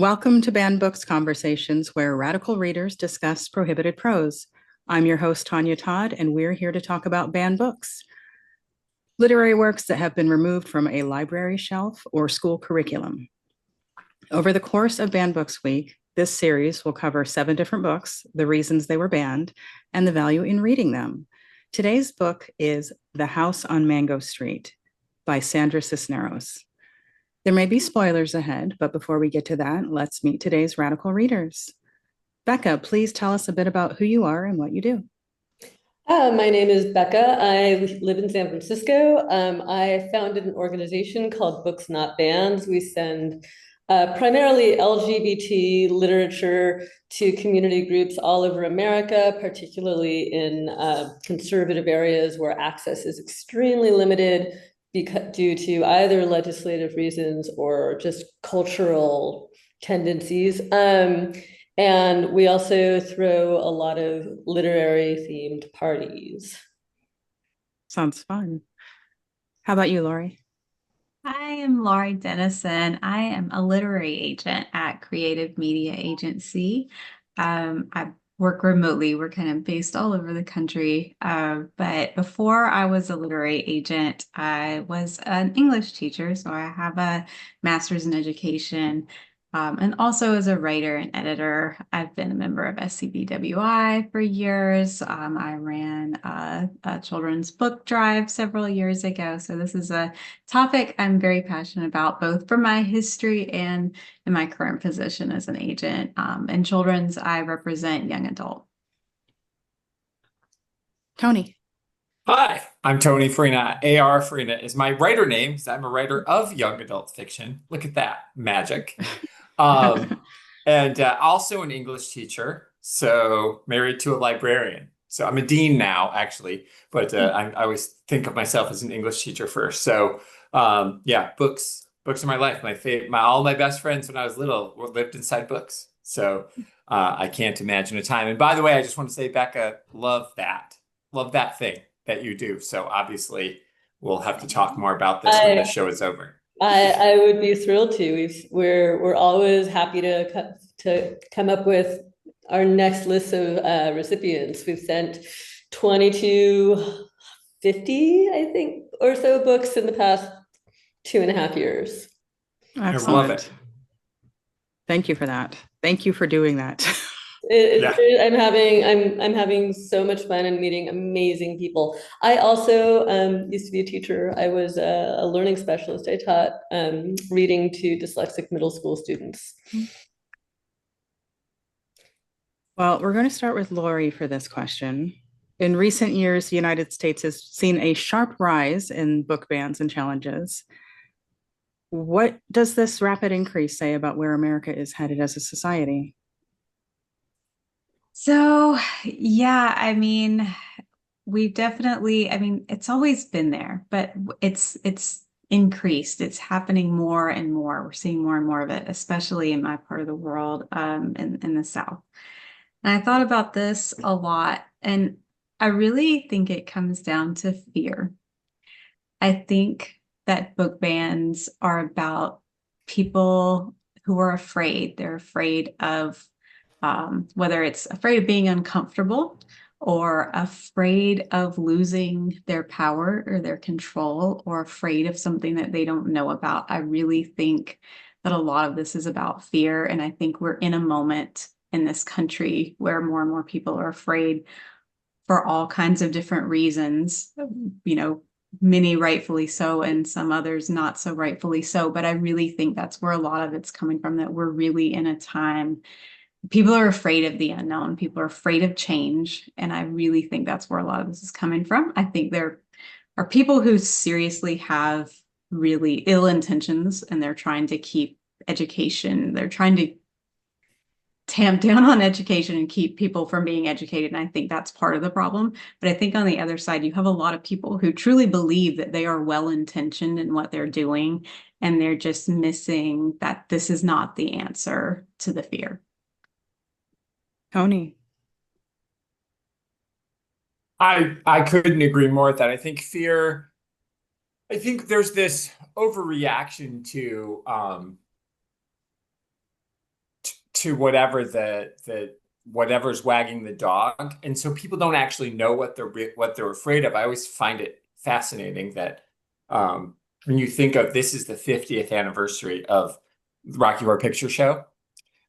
Welcome to Banned Books Conversations, where radical readers discuss prohibited prose. I'm your host, Tonya Todd, and we're here to talk about banned books, literary works that have been removed from a library shelf or school curriculum. Over the course of Banned Books Week, this series will cover 7 different books, the reasons they were banned, and the value in reading them. Today's book is The House on Mango Street by Sandra Cisneros. There may be spoilers ahead, but before we get to that, let's meet today's radical readers. Becka, please tell us a bit about who you are and what you do. My name is Becka. I live in San Francisco. I founded an organization called Books Not Banned. We send primarily LGBT literature to community groups all over America, particularly in conservative areas where access is extremely limited due to either legislative reasons or just cultural tendencies. And we also throw a lot of literary themed parties. Sounds fun. How about you, Laurie? I am Laurie Dennison. I am a literary agent at Creative Media Agency. I work remotely. We're kind of based all over the country. But before I was a literary agent, I was an English teacher. So I have a master's in education. And also as a writer and editor, I've been a member of SCBWI for years. I ran a children's book drive several years ago. So this is a topic I'm very passionate about, both for my history and in my current position as an agent. In children's, I represent young adult. Tony. Hi, I'm Tony Farina. AR Farina is my writer name because I'm a writer of young adult fiction. Look at that magic. And also an English teacher, so married to a librarian. So I'm a dean now, actually, but I always think of myself as an English teacher first. So yeah, books are my life. All my best friends when I was little lived inside books. So I can't imagine a time. And by the way, I just want to say, Becka, love that thing that you do. So obviously, we'll have to talk more about this when the show is over. I would be thrilled to. We're always happy to come up with our next list of recipients. We've sent 2250, I think, or so books in the past 2.5 years. Excellent. I love it. Thank you for that. Thank you for doing that. I'm having so much fun and meeting amazing people. I also used to be a teacher. I was a learning specialist. I taught reading to dyslexic middle school students. Well, we're going to start with Laurie for this question. In recent years, the United States has seen a sharp rise in book bans and challenges. What does this rapid increase say about where America is headed as a society? So, yeah, I mean, we've definitely, it's always been there, but it's increased. It's happening more and more. We're seeing more and more of it, especially in my part of the world, in the South. And I thought about this a lot, and I really think it comes down to fear. I think that book bans are about people who are afraid. They're afraid of whether it's afraid of being uncomfortable or afraid of losing their power or their control or afraid of something that they don't know about. I really think that a lot of this is about fear. And I think we're in a moment in this country where more and more people are afraid for all kinds of different reasons, many rightfully so, and some others not so rightfully so. But I really think that's where a lot of it's coming from, that we're really in a time. People are afraid of the unknown. People are afraid of change. And I really think that's where a lot of this is coming from. I think there are people who seriously have really ill intentions and they're trying to keep education. They're trying to tamp down on education and keep people from being educated. And I think that's part of the problem. But I think on the other side, you have a lot of people who truly believe that they are well-intentioned in what they're doing. And they're just missing that this is not the answer to the fear. Tony. I couldn't agree more with that. I think there's this overreaction to to whatever whatever's wagging the dog. And so people don't actually know what they're afraid of. I always find it fascinating that when you think of this is the 50th anniversary of Rocky Horror Picture Show.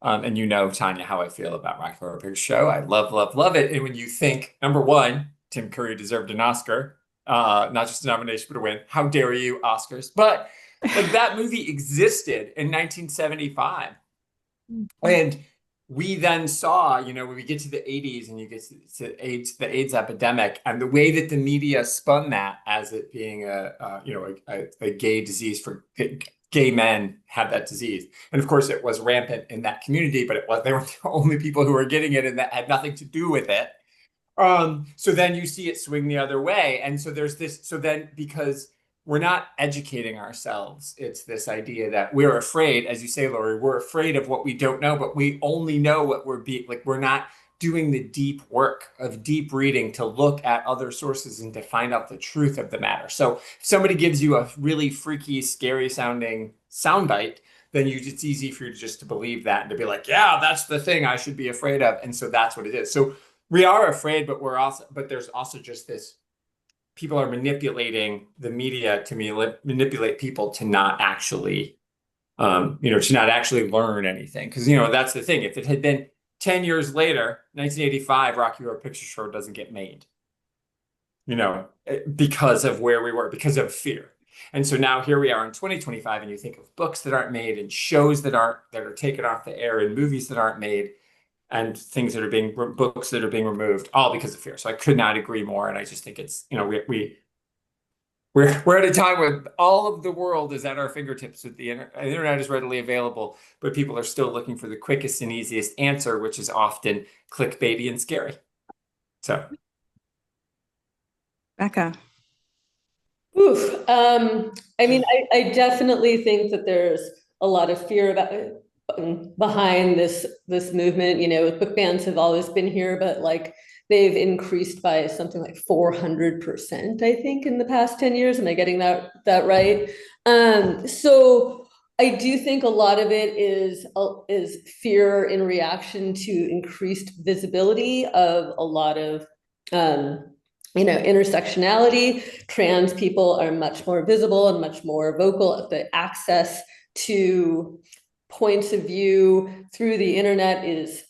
And you know, Tonya, how I feel about Rocky Horror Picture Show. I love, love, love it. And when you think, number one, Tim Curry deserved an Oscar, not just a nomination, but a win. How dare you, Oscars? But like that movie existed in 1975. And we then saw, you know, when we get to the 80s and you get to the AIDS epidemic, and the way that the media spun that as it being a gay disease for gay men had that disease. And of course it was rampant in that community, but they weren't the only people who were getting it, and that had nothing to do with it. So then you see it swing the other way. And so there's this, so then because we're not educating ourselves, it's this idea that we're afraid, as you say, Laurie, we're afraid of what we don't know, but we only know what we're not doing the deep work of deep reading to look at other sources and to find out the truth of the matter. So if somebody gives you a really freaky, scary sounding soundbite, then it's easy for you just to believe that and to be like, yeah, that's the thing I should be afraid of. And so that's what it is. So we are afraid, but there's also just this, people are manipulating the media to manipulate people to not actually, to not actually learn anything. Because, that's the thing. If it had been 10 years later, 1985, Rocky Horror Picture Show doesn't get made, because of where we were, because of fear. And so now here we are in 2025, and you think of books that aren't made, and shows that are taken off the air, and movies that aren't made, and books that are being removed, all because of fear. So I could not agree more. And I just think it's, we're at a time where all of the world is at our fingertips, with the internet is readily available, but people are still looking for the quickest and easiest answer, which is often clickbaity and scary. So. Becca. Oof. I definitely think that there's a lot of fear behind this movement. Book bans have always been here, but like they've increased by something like 400%, I think, in the past 10 years. Am I getting that right? So I do think a lot of it is fear in reaction to increased visibility of a lot of intersectionality. Trans people are much more visible and much more vocal. The access to points of view through the internet is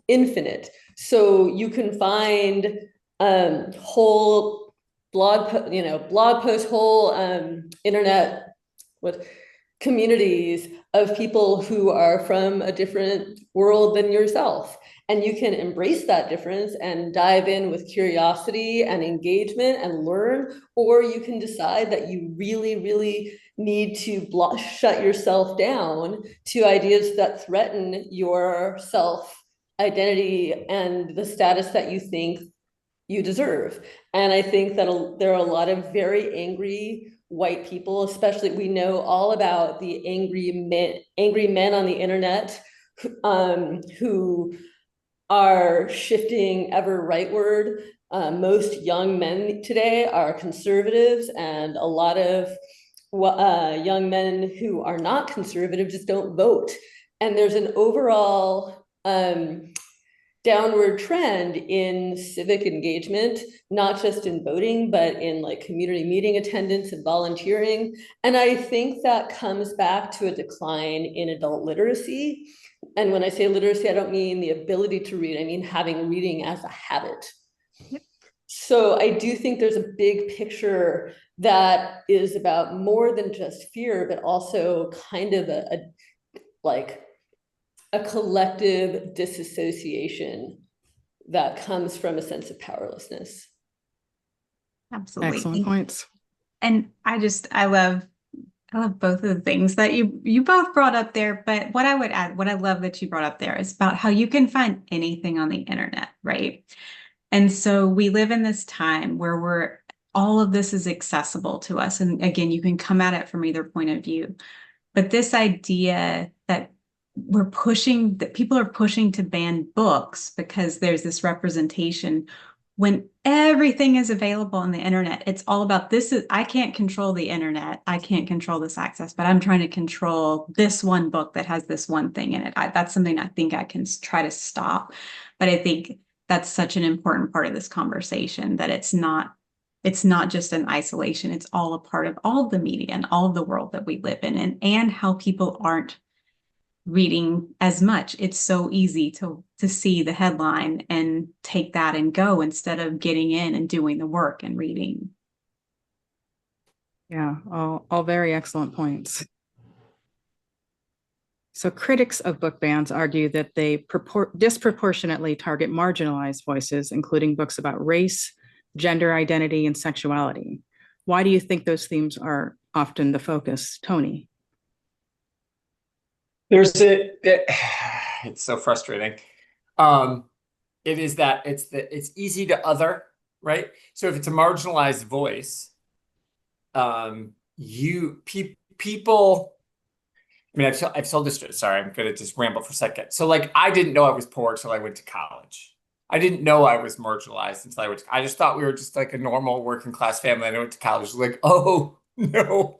infinite. So you can find whole blog posts, whole internet communities of people who are from a different world than yourself. And you can embrace that difference and dive in with curiosity and engagement and learn, or you can decide that you really, really need to shut yourself down to ideas that threaten your self-identity and the status that you think you deserve. And I think that there are a lot of very angry white people, especially, we know all about the angry men on the internet who are shifting ever rightward. Most young men today are conservatives, and a lot of young men who are not conservative just don't vote. And there's an overall downward trend in civic engagement, not just in voting, but in like community meeting attendance and volunteering. And I think that comes back to a decline in adult literacy. And when I say literacy, I don't mean the ability to read, I mean having reading as a habit. Yep. So I do think there's a big picture that is about more than just fear, but also kind of a collective disassociation that comes from a sense of powerlessness. Absolutely. Excellent points. And I love both of the things that you both brought up there. But what I would add, what I love that you brought up there, is about how you can find anything on the internet, right? And so we live in this time where all of this is accessible to us. And again, you can come at it from either point of view. But this idea that people are pushing to ban books because there's this representation, when everything is available on the internet, it's all about I can't control the internet. I can't control this access, but I'm trying to control this one book that has this one thing in it. That's something I think I can try to stop. But I think that's such an important part of this conversation, that it's not just an isolation. It's all a part of all of the media and all of the world that we live in, and how people aren't reading as much. It's so easy to see the headline and take that and go, instead of getting in and doing the work and reading. Yeah, all very excellent points. So critics of book bans argue that they disproportionately target marginalized voices, including books about race, gender identity, and sexuality. Why do you think those themes are often the focus, Tony? It's so frustrating. It is that it's easy to other, right? So if it's a marginalized voice, people. I mean, I've told this story. Sorry, I'm gonna just ramble for a second. So, like, I didn't know I was poor until I went to college. I didn't know I was marginalized until I went I just thought we were just like a normal working class family. And I went to college, like, oh no,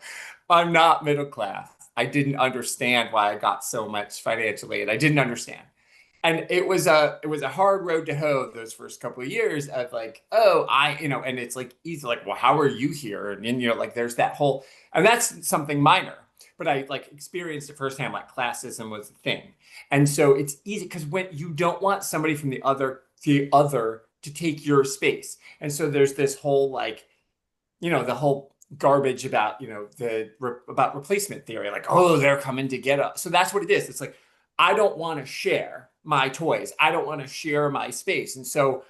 I'm not middle class. I didn't understand why I got so much financial aid. I didn't understand. And it was a hard road to hoe those first couple of years of like, oh, and it's like easy, like, well, how are you here? And then, like there's that whole, and that's something minor, but I like experienced it firsthand, like classism was a thing. And so it's easy because when you don't want somebody from the other to take your space. And so there's this whole like, the whole garbage about, about replacement theory, like, oh, they're coming to get us. So that's what it is. It's like, I don't want to share my toys. I don't want to share my space. And so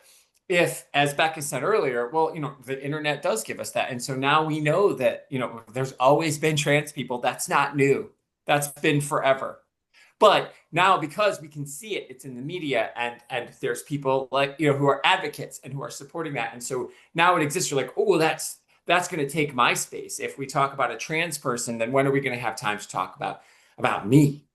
if, as Becka said earlier, well, the internet does give us that. And so now we know that, there's always been trans people. That's not new. That's been forever. But now, because we can see it, it's in the media, and there's people like, who are advocates and who are supporting that. And so now it exists. You're like, oh, that's going to take my space. If we talk about a trans person, then when are we going to have time to talk about me?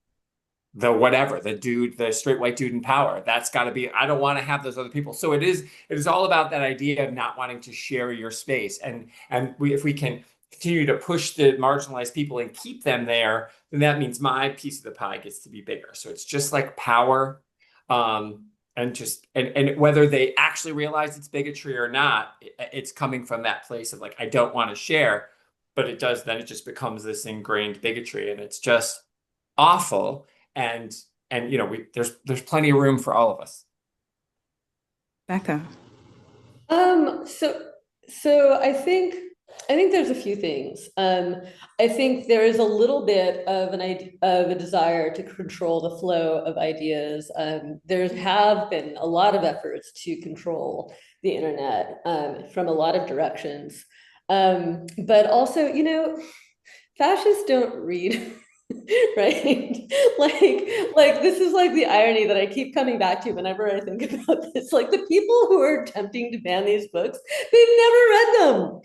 The straight white dude in power. That's got to be, I don't want to have those other people. So it is all about that idea of not wanting to share your space. And if we can continue to push the marginalized people and keep them there, then that means my piece of the pie gets to be bigger. So it's just like power, and whether they actually realize it's bigotry or not, it's coming from that place of like, I don't want to share, but it just becomes this ingrained bigotry, and it's just awful. And there's plenty of room for all of us. Becka. So I think there's a few things. I think there is a little bit of a desire to control the flow of ideas. There have been a lot of efforts to control the internet from a lot of directions. But also, fascists don't read. Right? Like this is like the irony that I keep coming back to whenever I think about this. Like the people who are attempting to ban these books, they've never read them.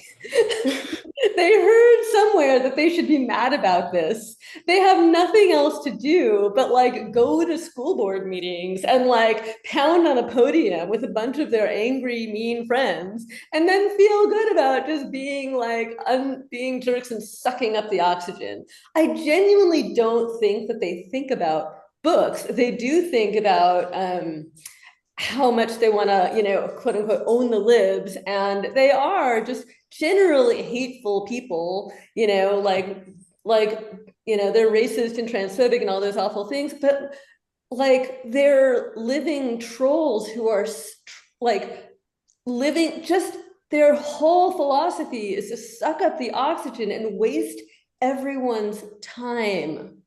They heard somewhere that they should be mad about this. They have nothing else to do but like go to school board meetings and like pound on a podium with a bunch of their angry, mean friends, and then feel good about just being like being jerks and sucking up the oxygen. I genuinely don't think that they think about books. They do think about how much they want to, quote unquote, own the libs. And they are just generally hateful people, like, they're racist and transphobic and all those awful things. But like they're living trolls who are like living, just their whole philosophy is to suck up the oxygen and waste everyone's time,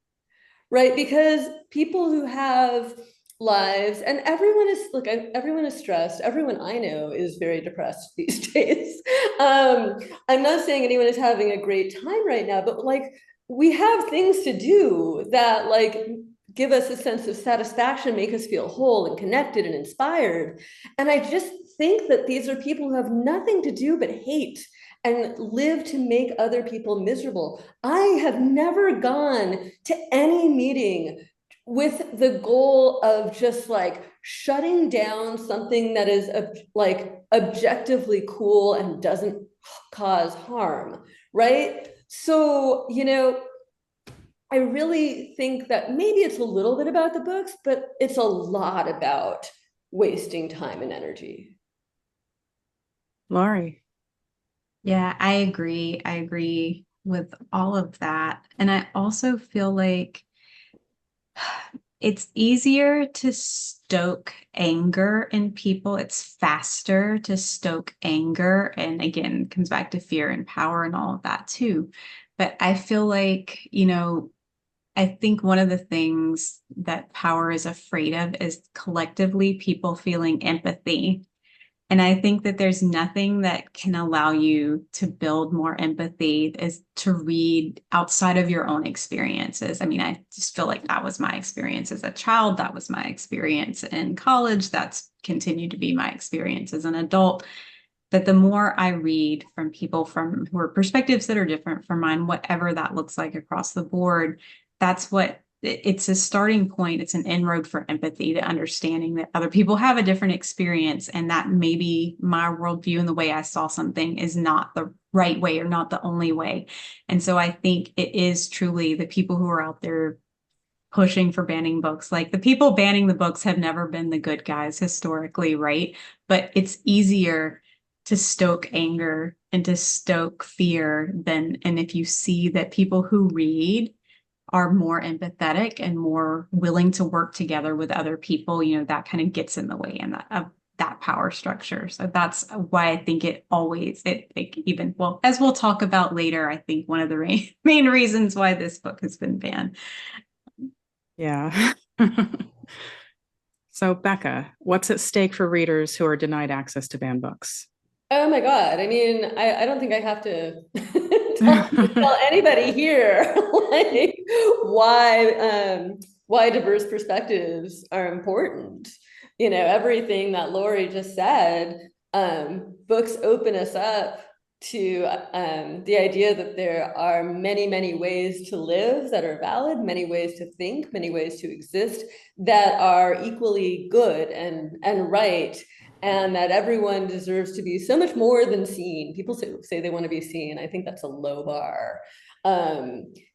right? Because people who have lives, and everyone is stressed. Everyone I know is very depressed these days. I'm not saying anyone is having a great time right now, but like we have things to do that like give us a sense of satisfaction, make us feel whole and connected and inspired. And I just think that these are people who have nothing to do but hate and live to make other people miserable. I have never gone to any meeting with the goal of just like shutting down something that is like objectively cool and doesn't cause harm, right? So, you know, I really think that maybe it's a little bit about the books, but it's a lot about wasting time and energy. Laurie. Yeah, I agree. I agree with all of that. And I also feel like it's easier to stoke anger in people. It's faster to stoke anger. And again, it comes back to fear and power and all of that too. But I feel like, you know, I think one of the things that power is afraid of is collectively people feeling empathy. And I think that there's nothing that can allow you to build more empathy is to read outside of your own experiences. I mean, I just feel like that was my experience as a child. That was my experience in college. That's continued to be my experience as an adult. That the more I read from people from who are perspectives that are different from mine, whatever that looks like across the board, that's what it's a starting point. It's an inroad for empathy, to understanding that other people have a different experience and that maybe my worldview and the way I saw something is not the right way or not the only way. And so I think it is truly the people who are out there pushing for banning books. Like the people banning the books have never been the good guys historically, right? But it's easier to stoke anger and to stoke fear than, and if you see that people who read are more empathetic and more willing to work together with other people, you know, that kind of gets in the way and of that power structure. So that's why I think it always, even, well, as we'll talk about later, I think one of the main reasons why this book has been banned. Yeah. So Becka, what's at stake for readers who are denied access to banned books? Oh my God. I mean, I don't think I have to tell anybody here like why diverse perspectives are important. You know, everything that Laurie just said, books open us up to the idea that there are many, many ways to live that are valid, many ways to think, many ways to exist that are equally good and right. And that everyone deserves to be so much more than seen. People say they want to be seen. I think that's a low bar.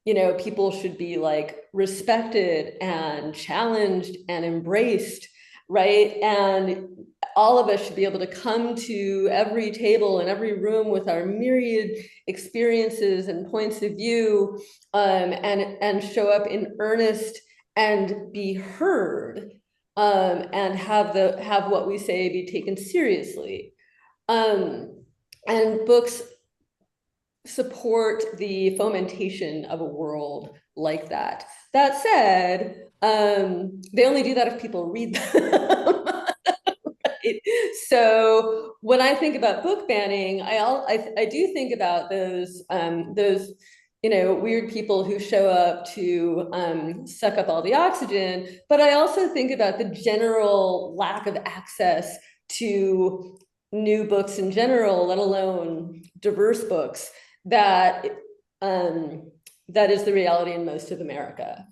You know, people should be like respected and challenged and embraced, right? And all of us should be able to come to every table and every room with our myriad experiences and points of view, and show up in earnest and be heard. And have what we say be taken seriously. And books support the fomentation of a world like that. That said, they only do that if people read them. Right? So when I think about book banning, I do think about those you know, weird people who show up to suck up all the oxygen. But I also think about the general lack of access to new books in general, let alone diverse books, that is the reality in most of America.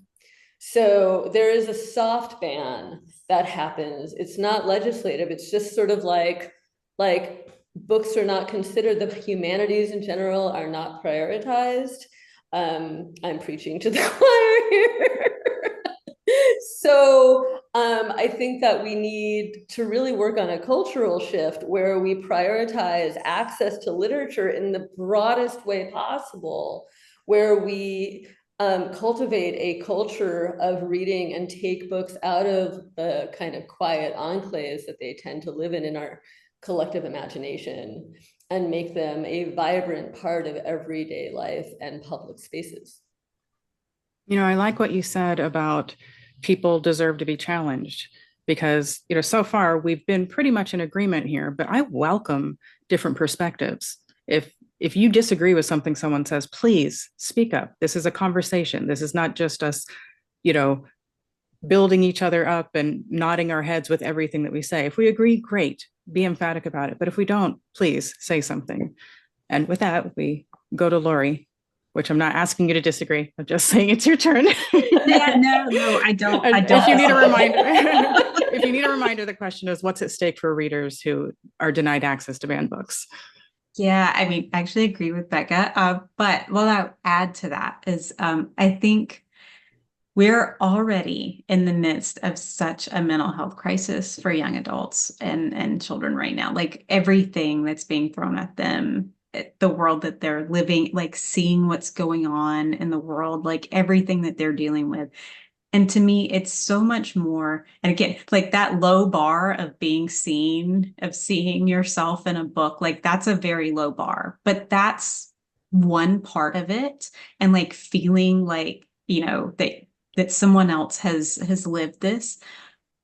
So there is a soft ban that happens. It's not legislative. It's just sort of like books are not considered, the humanities in general are not prioritized. I'm preaching to the choir here. So I think that we need to really work on a cultural shift where we prioritize access to literature in the broadest way possible, where we cultivate a culture of reading and take books out of the kind of quiet enclaves that they tend to live in our collective imagination, and make them a vibrant part of everyday life and public spaces. You know, I like what you said about people deserve to be challenged because, you know, so far we've been pretty much in agreement here, but I welcome different perspectives. If you disagree with something someone says, please speak up. This is a conversation. This is not just us, you know, building each other up and nodding our heads with everything that we say. If we agree, great, be emphatic about it. But if we don't, please say something. And with that, we go to Laurie. which I'm not asking you to disagree. I'm just saying it's your turn. Yeah, no, I don't. If you need a reminder, if you need a reminder, the question is, what's at stake for readers who are denied access to banned books? Yeah, I mean, I actually agree with Becca. But what I'll add to that is I think we're already in the midst of such a mental health crisis for young adults and children right now. Like everything that's being thrown at them, the world that they're living, like seeing what's going on in the world, like everything that they're dealing with. And to me, it's so much more. And again, like that low bar of being seen, of seeing yourself in a book, like that's a very low bar, but that's one part of it. And like feeling like, that someone else has lived this.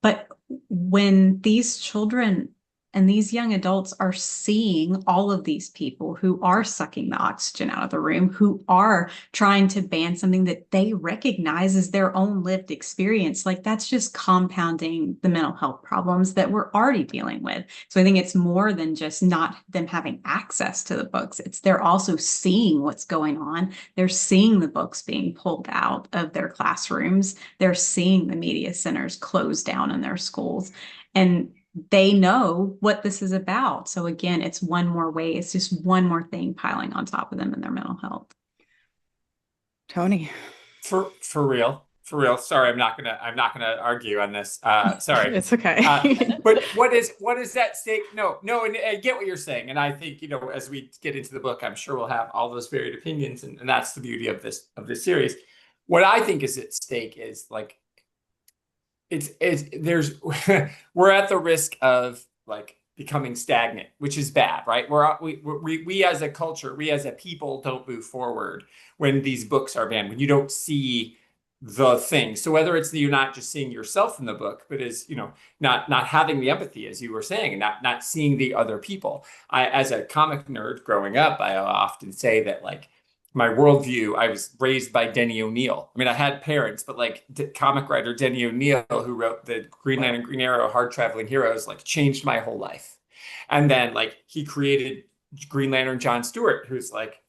But when these children and these young adults are seeing all of these people who are sucking the oxygen out of the room, who are trying to ban something that they recognize as their own lived experience, like that's just compounding the mental health problems that we're already dealing with. So I think it's more than just not them having access to the books. It's they're also seeing what's going on. They're seeing the books being pulled out of their classrooms. They're seeing the media centers closed down in their schools. And they know what this is about. So again, it's one more way. It's just one more thing piling on top of them in their mental health. Tony. For real. Sorry, I'm not gonna argue on this. Sorry. It's okay. But what is that stake? No, and I get what you're saying. And I think, as we get into the book, I'm sure we'll have all those varied opinions. And that's the beauty of this series. What I think is at stake is like, we're at the risk of like becoming stagnant, which is bad, right? We as a culture, we as a people don't move forward when these books are banned, when you don't see the thing. So whether it's that you're not just seeing yourself in the book, but is, not having the empathy, as you were saying, and not seeing the other people. As a comic nerd growing up, I often say that like, my worldview, I was raised by Denny O'Neil. I mean, I had parents, but like comic writer Denny O'Neil, who wrote the Green Lantern, Green Arrow, Hard Traveling Heroes, like changed my whole life. And then like he created Green Lantern John Stewart, who's like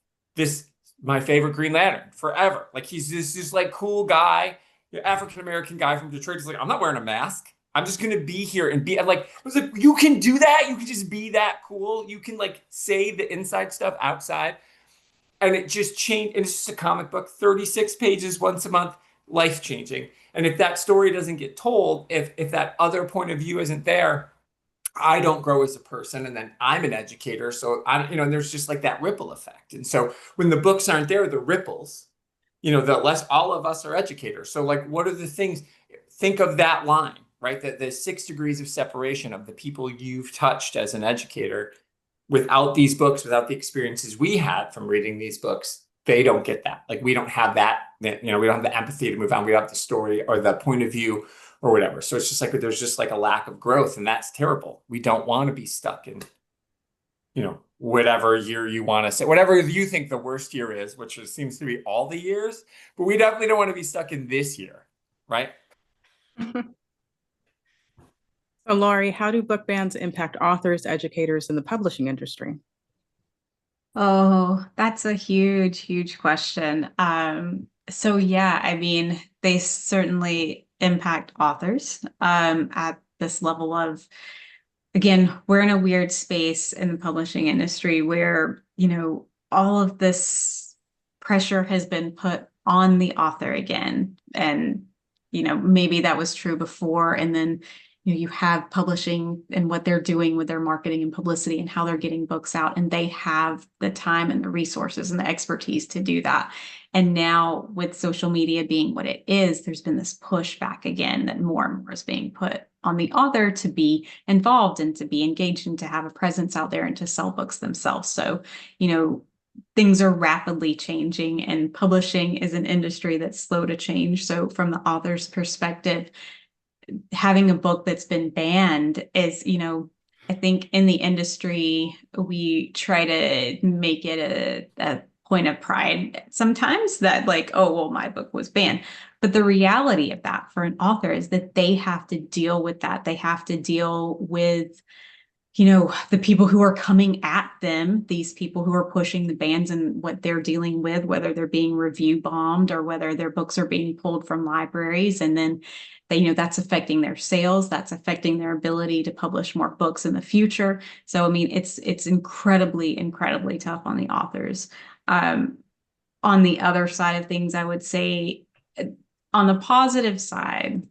my favorite Green Lantern forever. Like he's this like cool guy, African-American guy from Detroit. He's like, I'm not wearing a mask. I'm just gonna be here and be. I'm like, I was like, you can do that. You can just be that cool. You can like say the inside stuff outside. And it just changed. And it's just a comic book, 36 pages once a month, life-changing. And if that story doesn't get told, if that other point of view isn't there, I don't grow as a person. And then I'm an educator. So there's just like that ripple effect. And so when the books aren't there, the ripples, all of us are educators. So like, what are the things? Think of that line, right? That the 6 degrees of separation of the people you've touched as an educator. Without these books, without the experiences we had from reading these books, they don't get that. Like we don't have that, we don't have the empathy to move on. We don't have the story or the point of view or whatever. So it's just like, there's just like a lack of growth, and that's terrible. We don't want to be stuck in, whatever year you want to say, whatever you think the worst year is, which seems to be all the years, but we definitely don't want to be stuck in this year, right? So, Laurie, how do book bans impact authors, educators, and the publishing industry? Oh, that's a huge, huge question. So yeah, I mean, they certainly impact authors at this level of, again, we're in a weird space in the publishing industry where, all of this pressure has been put on the author again. And, maybe that was true before. And then you have publishing and what they're doing with their marketing and publicity and how they're getting books out, and they have the time and the resources and the expertise to do that. And now with social media being what it is, there's been this pushback again that more and more is being put on the author to be involved and to be engaged and to have a presence out there and to sell books themselves. So, things are rapidly changing, and publishing is an industry that's slow to change. So from the author's perspective, having a book that's been banned is, I think in the industry, we try to make it a point of pride sometimes that like, oh, well, my book was banned. But the reality of that for an author is that they have to deal with that. They have to deal with the people who are coming at them, these people who are pushing the bans and what they're dealing with, whether they're being review bombed or whether their books are being pulled from libraries. And then that's affecting their sales, that's affecting their ability to publish more books in the future. So, I mean, it's incredibly, incredibly tough on the authors. On the other side of things, I would say on the positive side,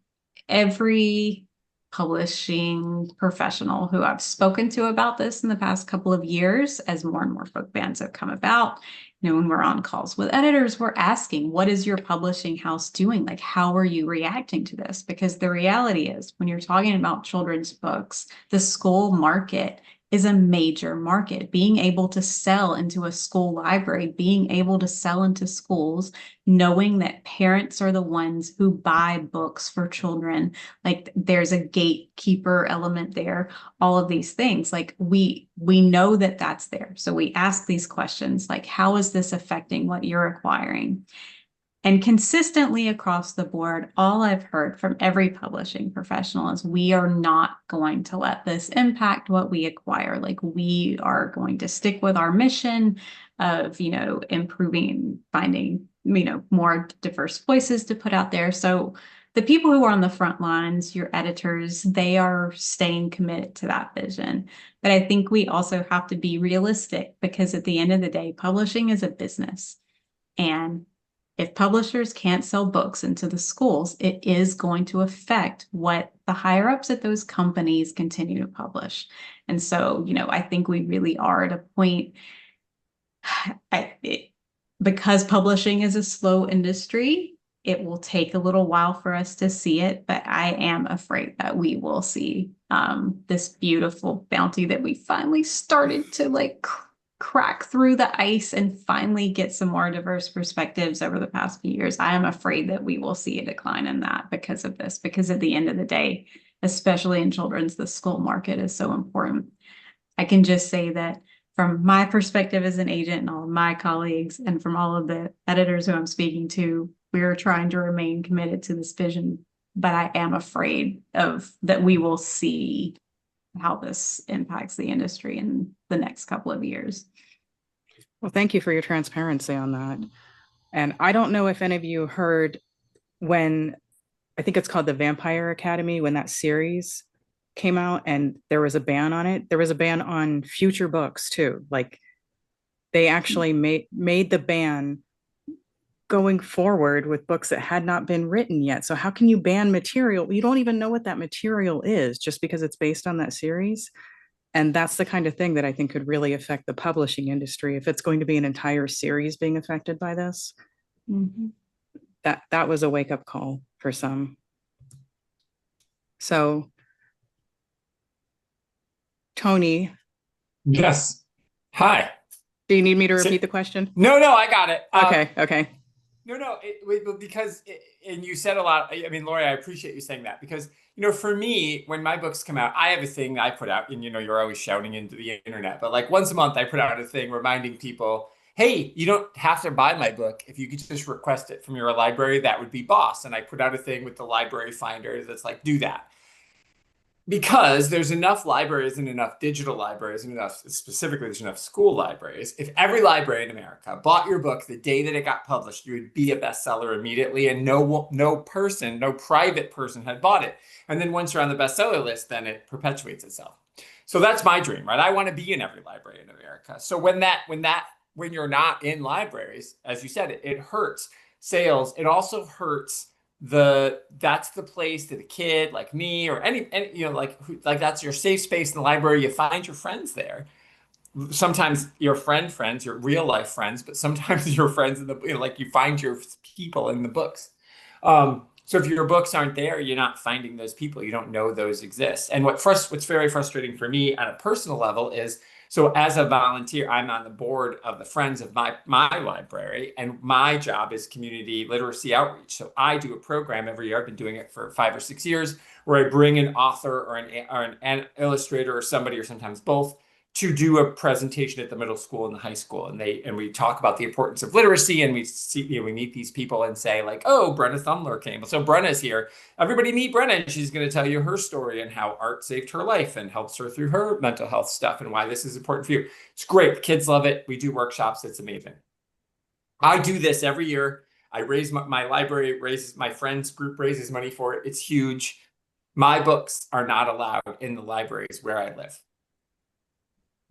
every publishing professional who I've spoken to about this in the past couple of years, as more and more book bans have come about, when we're on calls with editors, we're asking, what is your publishing house doing? Like, how are you reacting to this? Because the reality is, when you're talking about children's books, the school market is a major market. Being able to sell into a school library, being able to sell into schools, knowing that parents are the ones who buy books for children, like there's a gatekeeper element there, all of these things, like we know that that's there. So we ask these questions like, how is this affecting what you're acquiring? And consistently across the board, all I've heard from every publishing professional is we are not going to let this impact what we acquire. Like, we are going to stick with our mission of, improving and finding, more diverse voices to put out there. So the people who are on the front lines, your editors, they are staying committed to that vision. But I think we also have to be realistic, because at the end of the day, publishing is a business. And if publishers can't sell books into the schools, it is going to affect what the higher ups at those companies continue to publish. And so, I think we really are at a point, because publishing is a slow industry, it will take a little while for us to see it, but I am afraid that we will see this beautiful bounty that we finally started to crack through the ice and finally get some more diverse perspectives over the past few years. I am afraid that we will see a decline in that because of this, because at the end of the day, especially in children's, the school market is so important. I can just say that from my perspective as an agent and all of my colleagues and from all of the editors who I'm speaking to, we're trying to remain committed to this vision, but I am afraid that we will see how this impacts the industry in the next couple of years. Well, thank you for your transparency on that. And I don't know if any of you heard when, I think it's called the Vampire Academy, when that series came out and there was a ban on it. There was a ban on future books too. Like, they actually made the ban going forward with books that had not been written yet. So how can you ban material? You don't even know what that material is just because it's based on that series. And that's the kind of thing that I think could really affect the publishing industry if it's going to be an entire series being affected by this. Mm-hmm. That was a wake-up call for some. So, Tony. Yes. Hi. Do you need me to repeat the question? No, I got it. Okay. No, because and you said a lot. I mean, Laurie, I appreciate you saying that, because, for me, when my books come out, I have a thing I put out, and, you're always shouting into the internet, but like once a month, I put out a thing reminding people, hey, you don't have to buy my book. If you could just request it from your library, that would be boss. And I put out a thing with the library finder that's like, do that. Because there's enough libraries and enough digital libraries and specifically there's enough school libraries. If every library in America bought your book the day that it got published, you would be a bestseller immediately, and no private person had bought it. And then once you're on the bestseller list, then it perpetuates itself. So that's my dream, right? I want to be in every library in America. So when you're not in libraries, as you said, it hurts sales. It also hurts that's the place that a kid like me or any like that's your safe space in the library. You find your friends there. Sometimes your friends, your real life friends, but sometimes your friends in the you find your people in the books. So if your books aren't there, you're not finding those people. You don't know those exist. And what's very frustrating for me on a personal level is, so as a volunteer, I'm on the board of the Friends of my library, and my job is community literacy outreach. So I do a program every year. I've been doing it for 5 or 6 years, where I bring an author or an illustrator or somebody, or sometimes both, to do a presentation at the middle school and the high school, and we talk about the importance of literacy, and we see, we meet these people and say like, oh, Brenna Thummler came. So Brenna's here. Everybody meet Brenna, and she's going to tell you her story and how art saved her life and helps her through her mental health stuff and why this is important for you. It's great. The kids love it. We do workshops. It's amazing. I do this every year. I raise my library raises, my friends group raises money for it. It's huge. My books are not allowed in the libraries where I live.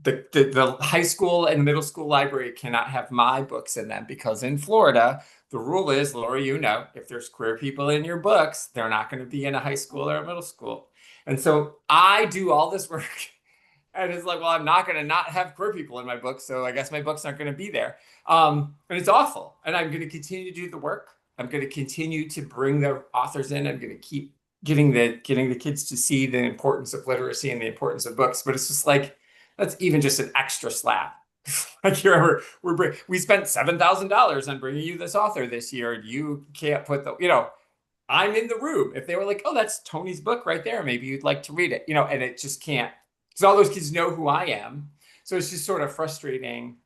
The high school and middle school library cannot have my books in them because in Florida, the rule is, Laurie, you know, if there's queer people in your books, they're not going to be in a high school or a middle school. And so I do all this work and it's like, well, I'm not going to not have queer people in my books. So I guess my books aren't going to be there. And it's awful. And I'm going to continue to do the work. I'm going to continue to bring the authors in. I'm going to keep getting the kids to see the importance of literacy and the importance of books. But it's just like, that's even just an extra slap. Like we spent $7,000 on bringing you this author this year. And you can't put the, you know, I'm in the room. If they were like, oh, that's Tony's book right there, maybe you'd like to read it, you know, and it just can't, because all those kids know who I am. So it's just sort of frustrating.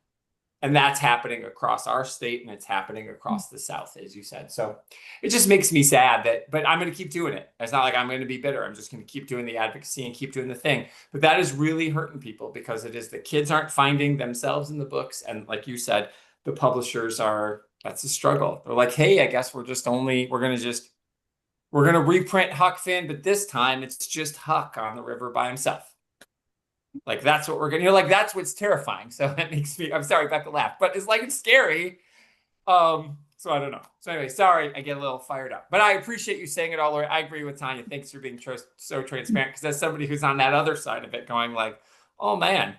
And that's happening across our state, and it's happening across the South, as you said. So it just makes me sad but I'm going to keep doing it. It's not like I'm going to be bitter. I'm just going to keep doing the advocacy and keep doing the thing. But that is really hurting people because it is the kids aren't finding themselves in the books. And like you said, the publishers that's a struggle. They're like, hey, I guess we're going to reprint Huck Finn, but this time it's just Huck on the river by himself. Like, that's what we're going to, like, that's what's terrifying. So that makes me, I'm sorry, Becca laughed, but it's like, it's scary. So I don't know. So anyway, sorry, I get a little fired up, but I appreciate you saying it all. I agree with Tonya. Thanks for being so transparent. Because as somebody who's on that other side of it going like, oh man,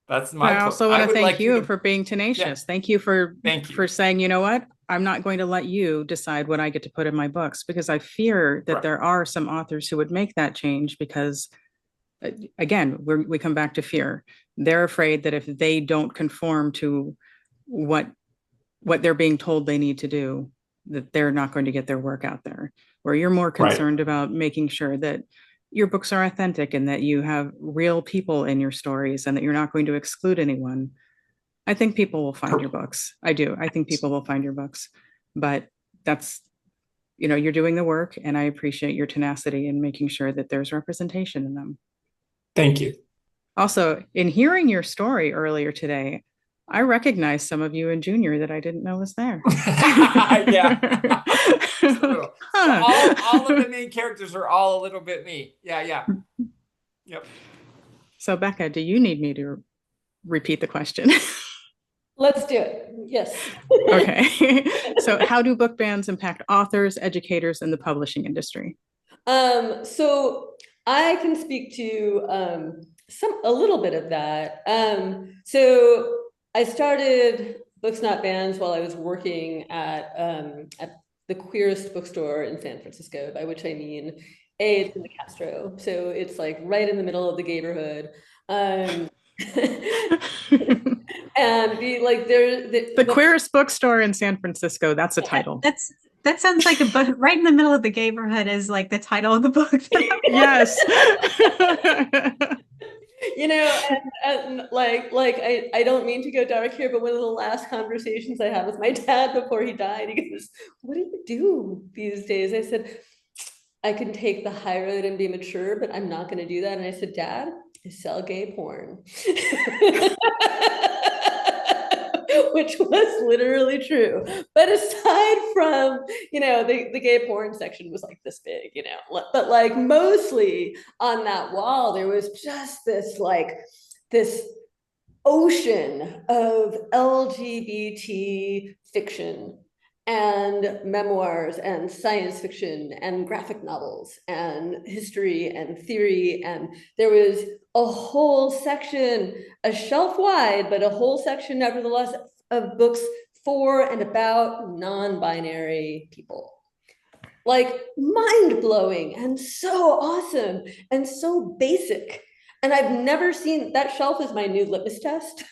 that's my, I also want to thank like you for being tenacious. Yeah. Thank you for for saying, you know what, I'm not going to let you decide what I get to put in my books, because I fear that there are some authors who would make that change because again, we come back to fear. They're afraid that if they don't conform to what they're being told they need to do, that they're not going to get their work out there. Or you're more concerned about making sure that your books are authentic and that you have real people in your stories and that you're not going to exclude anyone. I think people will find your books. I do. I think people will find your books. But that's, you know, you're doing the work, and I appreciate your tenacity in making sure that there's representation in them. Thank you. Also, in hearing your story earlier today, I recognized some of you in junior that I didn't know was there. Yeah. All of the main characters are all a little bit me. Yeah. Yep. So Becca, do you need me to repeat the question? Let's do it. Yes. Okay. So how do book bans impact authors, educators, and the publishing industry? So I can speak to a little bit of that. So I started Books Not Bans while I was working at the queerest bookstore in San Francisco, by which I mean, it's in the Castro. So it's like right in the middle of the neighborhood. And the queerest bookstore in San Francisco. That's a title. That sounds like a book right in the middle of the neighborhood is like the title of the book. Yes. You know, and I don't mean to go dark here, but one of the last conversations I had with my dad before he died, he goes, "What do you do these days?" I said, "I can take the high road and be mature, but I'm not going to do that." And I said, "Dad, I sell gay porn." Which was literally true. But aside from, you know, the gay porn section was like this big, you know, but like mostly on that wall, there was just this ocean of LGBT fiction and memoirs and science fiction and graphic novels and history and theory. And there was a whole section, a shelf wide, but a whole section nevertheless of books for and about non-binary people. Like mind-blowing and so awesome and so basic. And I've never seen, that shelf is my new litmus test.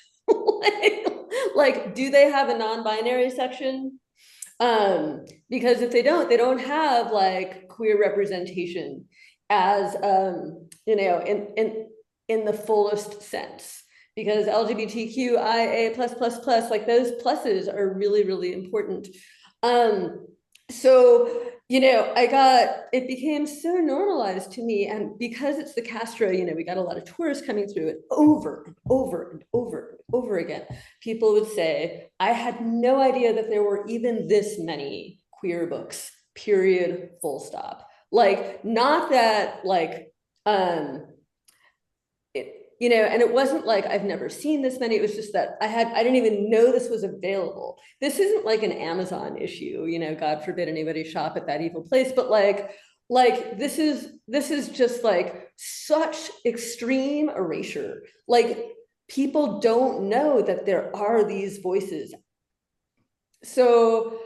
like, do they have a non-binary section? Because if they don't have like queer representation as, you know, in the fullest sense, because LGBTQIA+++, like those pluses are really, really important. So, you know, it became so normalized to me. And because it's the Castro, you know, we got a lot of tourists coming through it over and over and over and over again. People would say, I had no idea that there were even this many queer books, period, full stop. Like, not that, like, you know, and it wasn't like I've never seen this many. It was just that I didn't even know this was available. This isn't like an Amazon issue, you know, God forbid anybody shop at that evil place, but like this is just like such extreme erasure. Like, people don't know that there are these voices. So,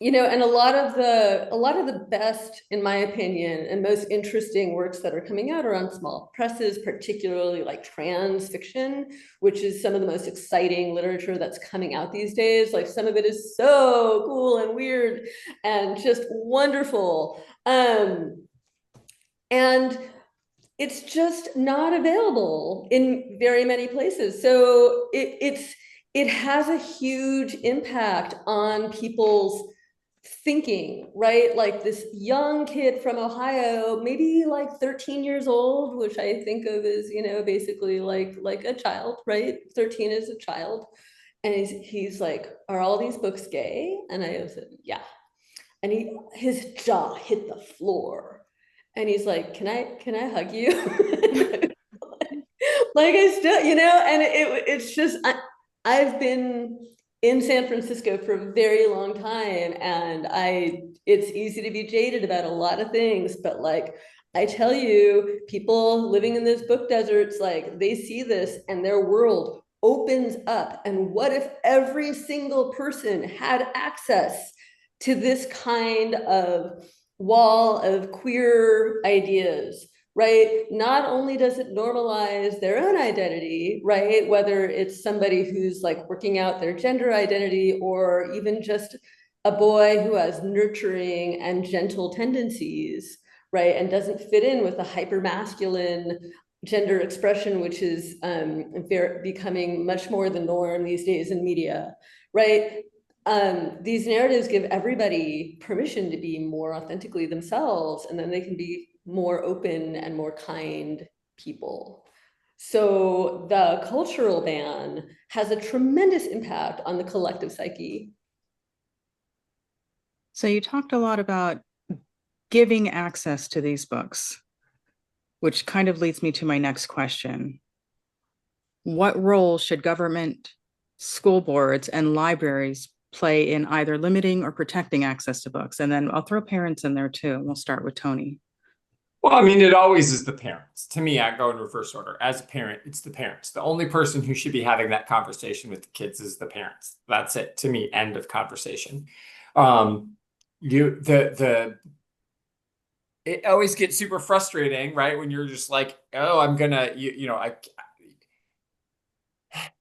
you know, and a lot of the best, in my opinion, and most interesting works that are coming out are on small presses, particularly like trans fiction, which is some of the most exciting literature that's coming out these days. Like, some of it is so cool and weird and just wonderful. And it's just not available in very many places. So it has a huge impact on people's thinking, right? Like, this young kid from Ohio, maybe like 13 years old, which I think of as, you know, basically like a child, right? 13 is a child. And he's like, are all these books gay? And I said, yeah. And his jaw hit the floor. And he's like, can I hug you? Like, I still, you know, and it's just, I've been in San Francisco for a very long time, and it's easy to be jaded about a lot of things, but like, I tell you, people living in those book deserts, like, they see this and their world opens up. And what if every single person had access to this kind of wall of queer ideas? Right? Not only does it normalize their own identity, right? Whether it's somebody who's like working out their gender identity, or even just a boy who has nurturing and gentle tendencies, right? And doesn't fit in with the hypermasculine gender expression, which is becoming much more the norm these days in media, right? These narratives give everybody permission to be more authentically themselves, and then they can be more open and more kind people. So the cultural ban has a tremendous impact on the collective psyche. So you talked a lot about giving access to these books, which kind of leads me to my next question. What role should government, school boards, and libraries play in either limiting or protecting access to books? And then I'll throw parents in there too, and we'll start with Tony. Well, I mean, it always is the parents. To me, I go in reverse order. As a parent, it's the parents. The only person who should be having that conversation with the kids is the parents. That's it. To me, end of conversation. It always gets super frustrating, right? When you're just like, oh, I'm gonna,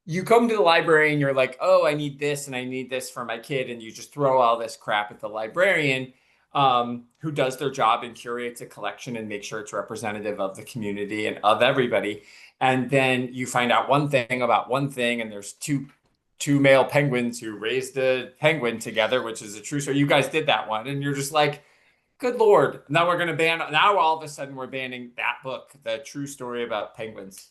you come to the library and you're like, oh, I need this and I need this for my kid. And you just throw all this crap at the librarian, who does their job and curates a collection and makes sure it's representative of the community and of everybody. And then you find out one thing about one thing, and there's two male penguins who raised a penguin together, which is a true story. You guys did that one. And you're just like, good Lord. Now we're going to ban, now all of a sudden we're banning that book, The True Story About Penguins.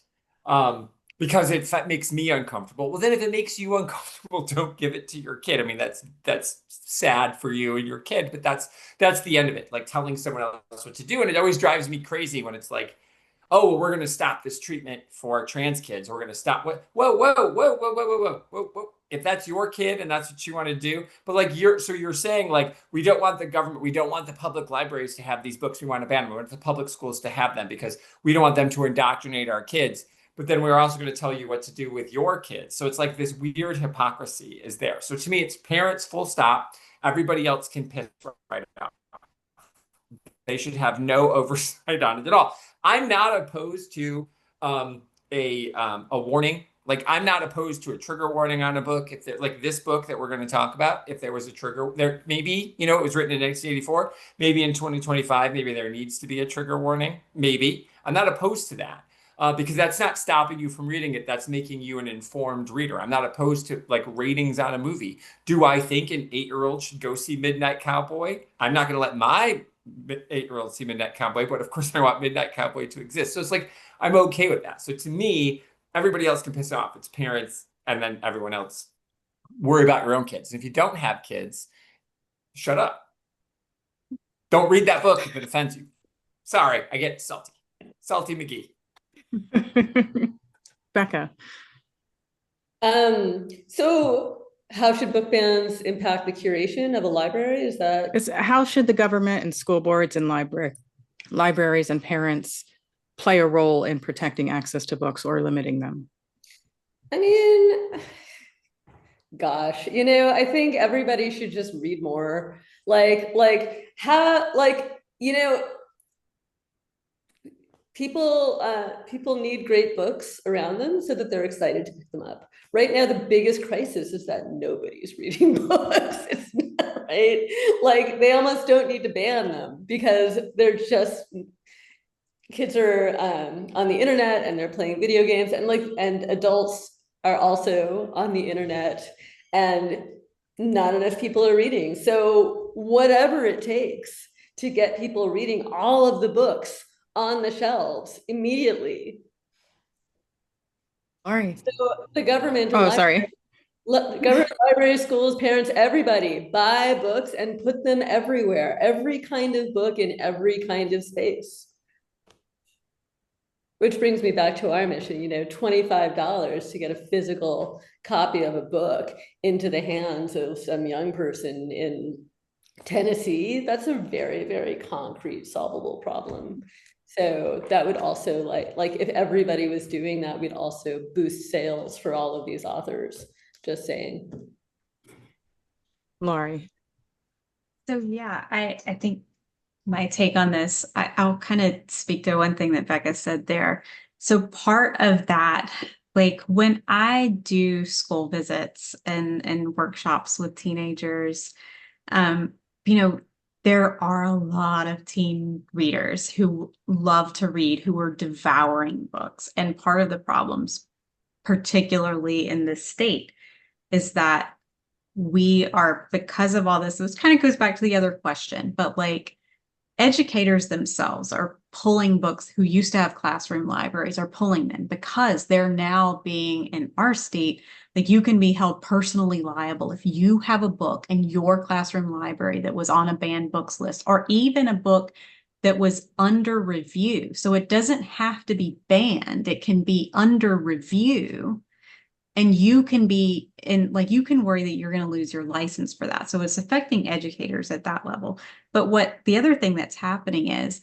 Because it makes me uncomfortable. Well, then if it makes you uncomfortable, don't give it to your kid. I mean, that's sad for you and your kid, but that's the end of it. Like telling someone else what to do. And it always drives me crazy when it's like, oh, well, we're going to stop this treatment for trans kids. We're going to stop. Whoa, whoa, whoa, whoa, whoa, whoa, whoa, whoa. If that's your kid and that's what you want to do, but like you're saying, like, we don't want the government, we don't want the public libraries to have these books. We want to ban them. We want the public schools to have them because we don't want them to indoctrinate our kids. But then we're also going to tell you what to do with your kids. So it's like this weird hypocrisy is there. So to me, it's parents, full stop. Everybody else can piss right out. They should have no oversight on it at all. I'm not opposed to a warning, Like, I'm not opposed to a trigger warning on a book. If they're like this book that we're going to talk about, if there was a trigger there, maybe, you know, it was written in 1984, maybe in 2025, maybe there needs to be a trigger warning. Maybe. I'm not opposed to that. Because that's not stopping you from reading it. That's making you an informed reader. I'm not opposed to like ratings on a movie. Do I think an 8-year-old should go see Midnight Cowboy? I'm not going to let my 8-year-old see Midnight Cowboy, but of course I want Midnight Cowboy to exist. So it's like, I'm okay with that. So to me, everybody else can piss off. It's parents, and then everyone else. Worry about your own kids. If you don't have kids, shut up. Don't read that book if it offends you. Sorry, I get salty. Salty McGee. Becca. So how should book bans impact the curation of a library? Is that How should the government and school boards and libraries and parents play a role in protecting access to books or limiting them? I mean, gosh, you know, I think everybody should just read more. You know, people need great books around them so that they're excited to pick them up. Right now, the biggest crisis is that nobody's reading books. It's not right. Like, they almost don't need to ban them because they're just, kids are on the internet and they're playing video games, and adults are also on the internet, and not enough people are reading. So whatever it takes to get people reading all of the books on the shelves immediately. Laurie. So the government, sorry. Government, libraries, schools, parents, everybody buy books and put them everywhere. Every kind of book in every kind of space. Which brings me back to our mission, you know, $25 to get a physical copy of a book into the hands of some young person in Tennessee. That's a very, very concrete, solvable problem. So that would also, like if everybody was doing that, we'd also boost sales for all of these authors. Just saying. Laurie. So yeah, I think my take on this, I'll kind of speak to one thing that Becca said there. So part of that, like when I do school visits and workshops with teenagers, you know, there are a lot of teen readers who love to read, who are devouring books. And part of the problems, particularly in this state, is that we are, because of all this kind of goes back to the other question, but like educators themselves are pulling books who used to have classroom libraries, are pulling them because they're now being, in our state, like you can be held personally liable if you have a book in your classroom library that was on a banned books list, or even a book that was under review. So it doesn't have to be banned. It can be under review. And you can be in, like, you can worry that you're going to lose your license for that. So it's affecting educators at that level. But what the other thing that's happening is,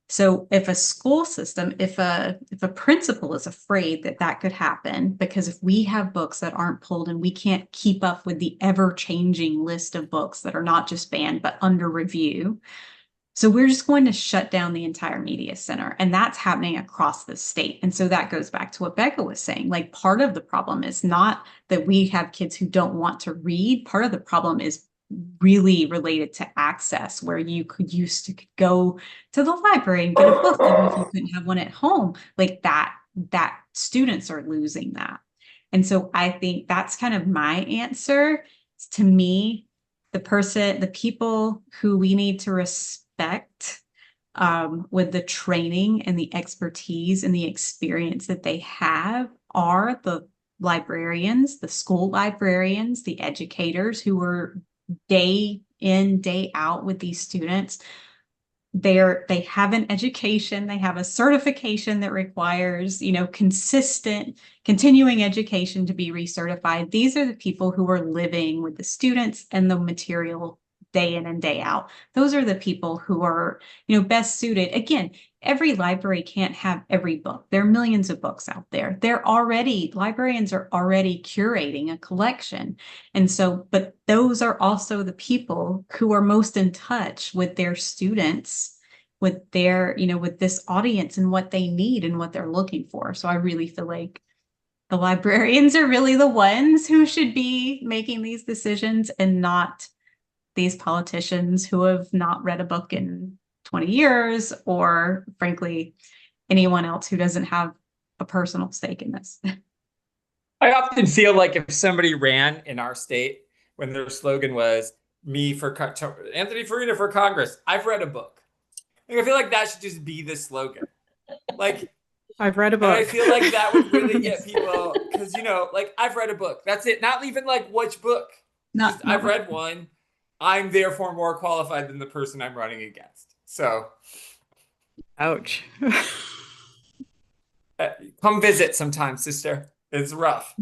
so if a school system, if a principal is afraid that that could happen, because if we have books that aren't pulled and we can't keep up with the ever-changing list of books that are not just banned, but under review, so we're just going to shut down the entire media center, and that's happening across the state. And so that goes back to what Becca was saying. Like, part of the problem is not that we have kids who don't want to read. Part of the problem is really related to access, where you could used to go to the library and get a book, even if you couldn't have one at home. Like that students are losing that. And so I think that's kind of my answer. To me, the people who we need to respect with the training and the expertise and the experience that they have are the librarians, the school librarians, the educators who are day in, day out with these students. They have an education, they have a certification that requires, you know, consistent, continuing education to be recertified. These are the people who are living with the students and the material day in and day out. Those are the people who are, you know, best suited. Again, every library can't have every book. There are millions of books out there. Librarians are already curating a collection. And so, but those are also the people who are most in touch with their students, with their, you know, with this audience and what they need and what they're looking for. So I really feel like the librarians are really the ones who should be making these decisions and not these politicians who have not read a book in 20 years, or frankly, anyone else who doesn't have a personal stake in this. I often feel like if somebody ran in our state when their slogan was "Me for Anthony Farina for Congress," I've read a book. Like, I feel like that should just be the slogan. Like, I've read a and I book. feel like that would really get people, because like, I've read a book. That's it. Not even like which book. Just I've read one. I'm therefore more qualified than the person I'm running against. So, Ouch. come visit sometime, sister. It's rough.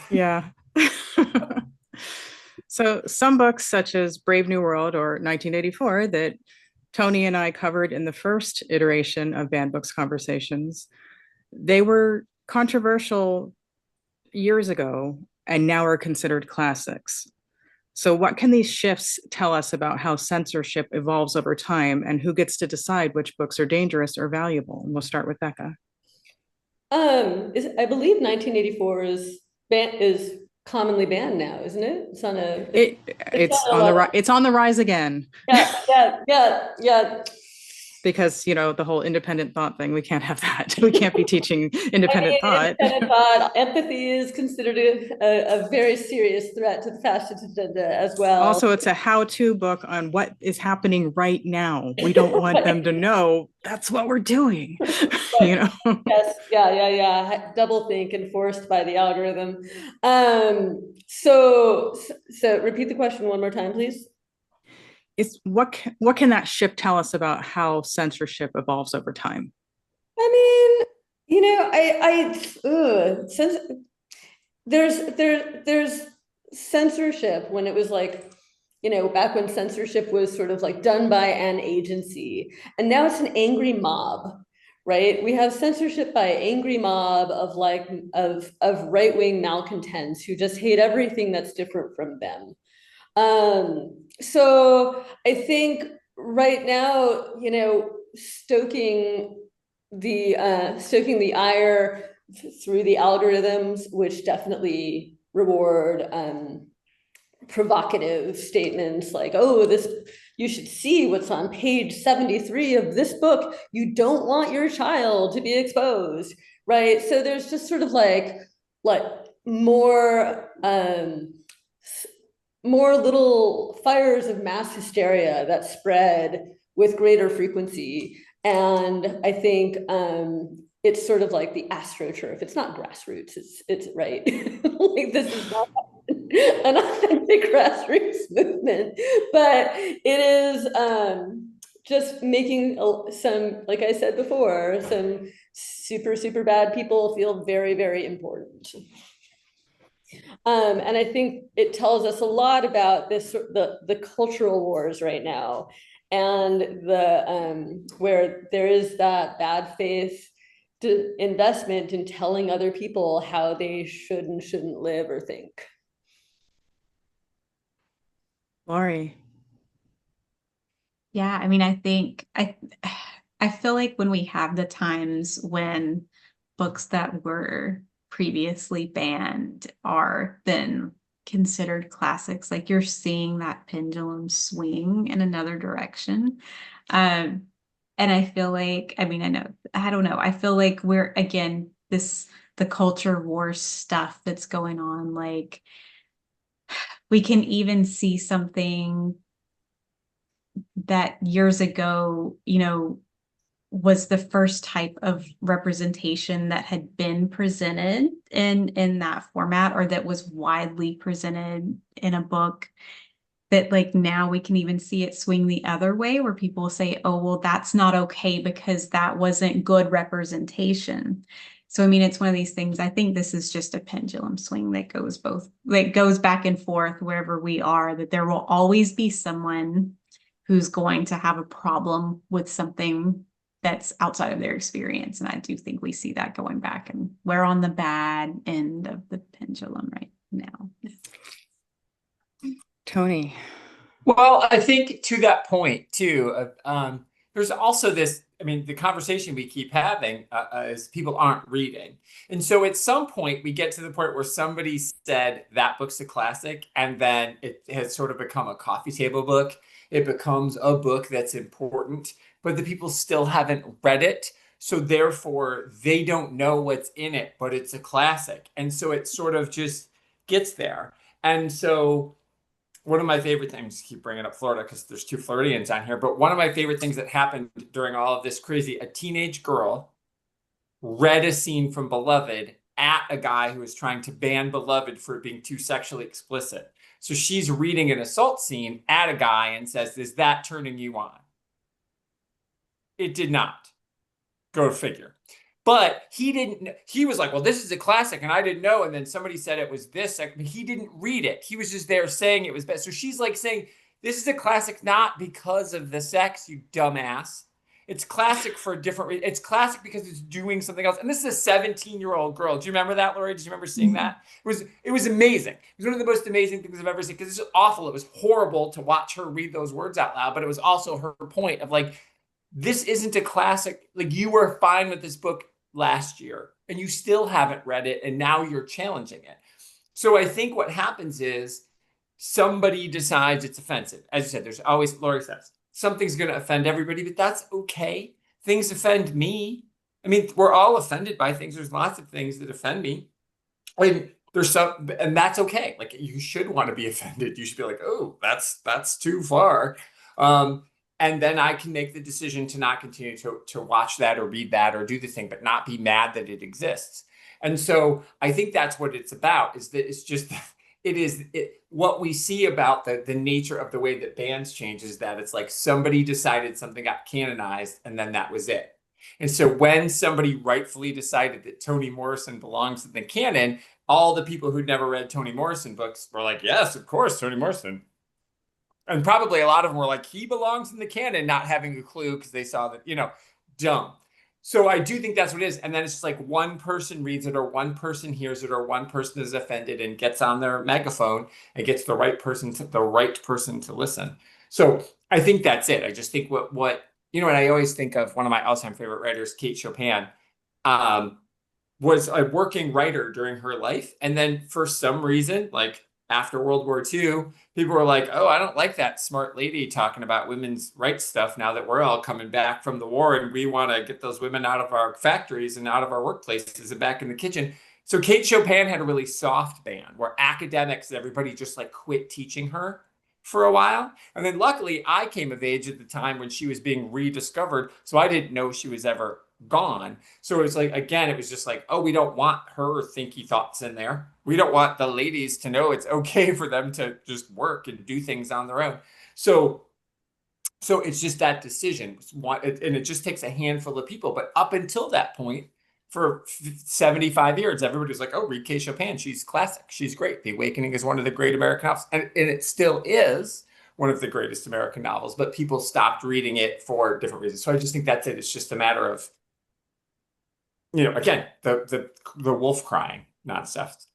Yeah. So some books, such as Brave New World or 1984, that Tony and I covered in the first iteration of Banned Books Conversations, they were controversial years ago and now are considered classics. So what can these shifts tell us about how censorship evolves over time and who gets to decide which books are dangerous or valuable? And we'll start with Becka. I believe 1984 is commonly banned now, isn't it? It's on the rise again. Yeah. Because the whole independent thought thing, we can't have that. We can't be teaching independent thought. Independent thought. Empathy is considered a very serious threat to the fascist agenda as well. Also, it's a how-to book on what is happening right now. We don't want them to know that's what we're doing. Yes, yeah. Double think enforced by the algorithm. So repeat the question one more time, please. It's what can that shift tell us about how censorship evolves over time? I mean, there's censorship when it was like, back when censorship was sort of like done by an agency, and now it's an angry mob, right? We have censorship by angry mob of right-wing malcontents who just hate everything that's different from them. So I think right now, stoking the ire through the algorithms, which definitely reward provocative statements like, "Oh, you should see what's on page 73 of this book. You don't want your child to be exposed," right? So there's just sort of like more little fires of mass hysteria that spread with greater frequency. And I think it's sort of like the astroturf. It's not grassroots. It's right. Like, this is not an authentic grassroots movement, but it is just making some, like I said before, some super, super bad people feel very, very important. And I think it tells us a lot about the cultural wars right now, and where there is that bad faith investment in telling other people how they should and shouldn't live or think. Laurie. Yeah, I mean, I think I feel like when we have the times when books that were previously banned are then considered classics, like you're seeing that pendulum swing in another direction. And I feel like, I mean, I don't know. I feel like we're, again, the culture war stuff that's going on, like we can even see something that years ago, was the first type of representation that had been presented in that format, or that was widely presented in a book, that like now we can even see it swing the other way, where people say, oh, well, that's not okay because that wasn't good representation. So, I mean, it's one of these things. I think this is just a pendulum swing that goes back and forth wherever we are, that there will always be someone who's going to have a problem with something that's outside of their experience. And I do think we see that going back, and we're on the bad end of the pendulum right now. Tony. Well, I think to that point too, there's also this I mean, the conversation we keep having is people aren't reading. And so at some point, we get to the point where somebody said that book's a classic, and then it has sort of become a coffee table book. It becomes a book that's important, but the people still haven't read it. So therefore, they don't know what's in it, but it's a classic. And so it sort of just gets there. And so one of my favorite things, keep bringing up Florida because there's two Floridians on here, but one of my favorite things that happened during all of this crazy, a teenage girl read a scene from Beloved at a guy who was trying to ban Beloved for being too sexually explicit. So she's reading an assault scene at a guy and says, is that turning you on? It did not. Go figure. But he didn't, he was like, well, this is a classic, and I didn't know. And then somebody said it was this. He didn't read it. He was just there saying it was best. So she's like saying, this is a classic not because of the sex, you dumbass. It's classic for a different reason. It's classic because it's doing something else. And this is a 17-year-old girl. Do you remember that, Laurie? Did you remember seeing that? It was amazing. It was one of the most amazing things I've ever seen, because it's awful. It was horrible to watch her read those words out loud, but it was also her point of like, this isn't a classic. Like, you were fine with this book last year and you still haven't read it, and now you're challenging it. So I think what happens is somebody decides it's offensive. As you said, there's always, Laurie says, something's going to offend everybody, but that's okay. Things offend me. I mean, we're all offended by things. There's lots of things that offend me. And there's some, and that's okay. Like, you should want to be offended. You should be like, oh, that's too far. And then I can make the decision to not continue to watch that or read that or do the thing, but not be mad that it exists. And so I think that's what it's about, is that it's just, what we see about the nature of the way that bands change is that it's like somebody decided something got canonized and then that was it. And so when somebody rightfully decided that Toni Morrison belongs in the canon, all the people who'd never read Toni Morrison books were like, yes, of course, Toni Morrison. And probably a lot of them were like, he belongs in the canon, not having a clue because they saw that, dumb. So I do think that's what it is. And then it's just like one person reads it, or one person hears it, or one person is offended and gets on their megaphone and gets the right person to listen. So I think that's it. I just think what and I always think of one of my all-time favorite writers, Kate Chopin, was a working writer during her life. And then for some reason, like after World War II, people were like, oh, I don't like that smart lady talking about women's rights stuff now that we're all coming back from the war and we want to get those women out of our factories and out of our workplaces and back in the kitchen. So Kate Chopin had a really soft ban where academics, everybody just like quit teaching her for a while. And then luckily I came of age at the time when she was being rediscovered. So I didn't know she was ever gone. So it was like, again, it was just like, oh, we don't want her thinky thoughts in there. We don't want the ladies to know it's okay for them to just work and do things on their own. So it's just that decision. And it just takes a handful of people. But up until that point, for 75 years, everybody's like, oh, read Kate Chopin. She's classic. She's great. The Awakening is one of the great American novels. And it still is one of the greatest American novels, but people stopped reading it for different reasons. So I just think that's it. It's just a matter of, again, the wolf crying nonsense.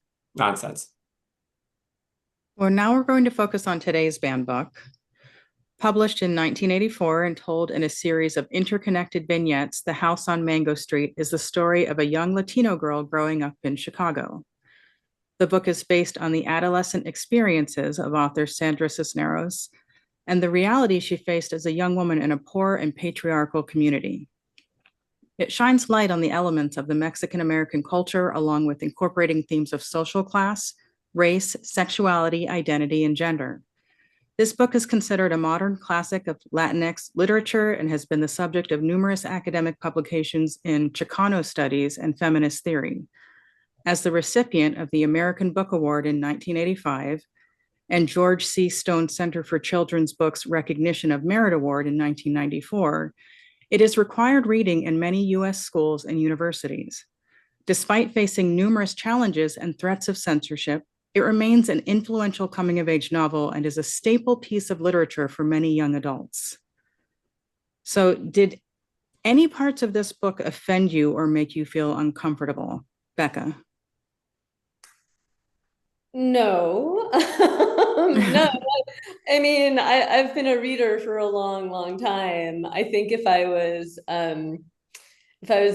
Well, now we're going to focus on today's banned book. Published in 1984 and told in a series of interconnected vignettes, The House on Mango Street is the story of a young Latino girl growing up in Chicago. The book is based on the adolescent experiences of author Sandra Cisneros and the reality she faced as a young woman in a poor and patriarchal community. It shines light on the elements of the Mexican-American culture, along with incorporating themes of social class, race, sexuality, identity, and gender. This book is considered a modern classic of Latinx literature and has been the subject of numerous academic publications in Chicano studies and feminist theory. As the recipient of the American Book Award in 1985 and George C. Stone Center for Children's Books Recognition of Merit Award in 1994, it is required reading in many U.S. schools and universities. Despite facing numerous challenges and threats of censorship, it remains an influential coming-of-age novel and is a staple piece of literature for many young adults. So did any parts of this book offend you or make you feel uncomfortable, Becka? No. No, I mean, I've been a reader for a long, long time. I think if I was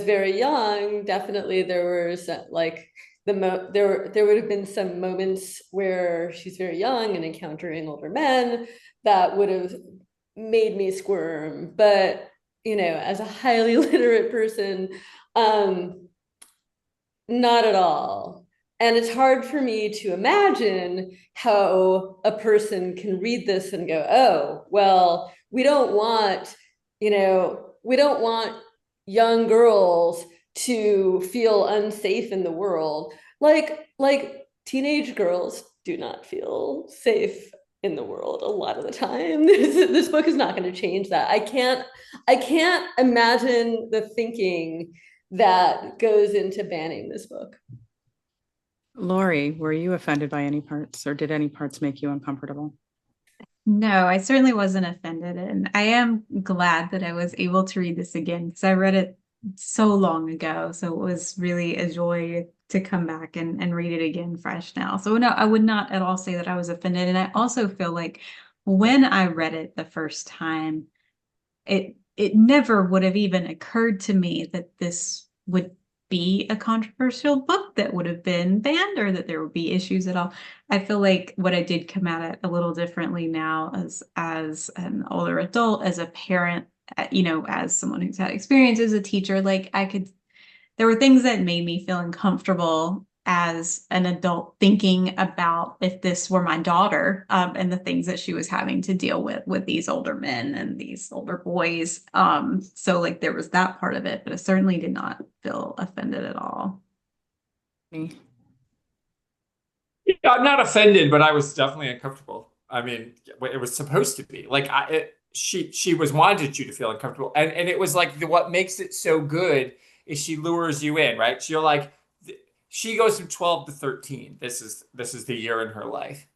very young, definitely there were like there would have been some moments where she's very young and encountering older men that would have made me squirm. But as a highly literate person, not at all. And it's hard for me to imagine how a person can read this and go, oh, well, we don't want young girls to feel unsafe in the world. Like teenage girls do not feel safe in the world a lot of the time. This book is not going to change that. I can't imagine the thinking that goes into banning this book. Laurie, were you offended by any parts, or did any parts make you uncomfortable? No, I certainly wasn't offended. And I am glad that I was able to read this again because I read it so long ago. So it was really a joy to come back and read it again fresh now. So no, I would not at all say that I was offended. And I also feel like when I read it the first time, it never would have even occurred to me that this would be a controversial book that would have been banned or that there would be issues at all. I feel like what I did come at it a little differently now as an older adult, as a parent, as someone who's had experience as a teacher, there were things that made me feel uncomfortable as an adult thinking about if this were my daughter, and the things that she was having to deal with these older men and these older boys. So there was that part of it, but I certainly did not feel offended at all. Me. Yeah, I'm not offended, but I was definitely uncomfortable. I mean, it was supposed to be like she wanted you to feel uncomfortable, and it was like what makes it so good is she lures you in, right? So you're like, she goes from 12 to 13. This is the year in her life.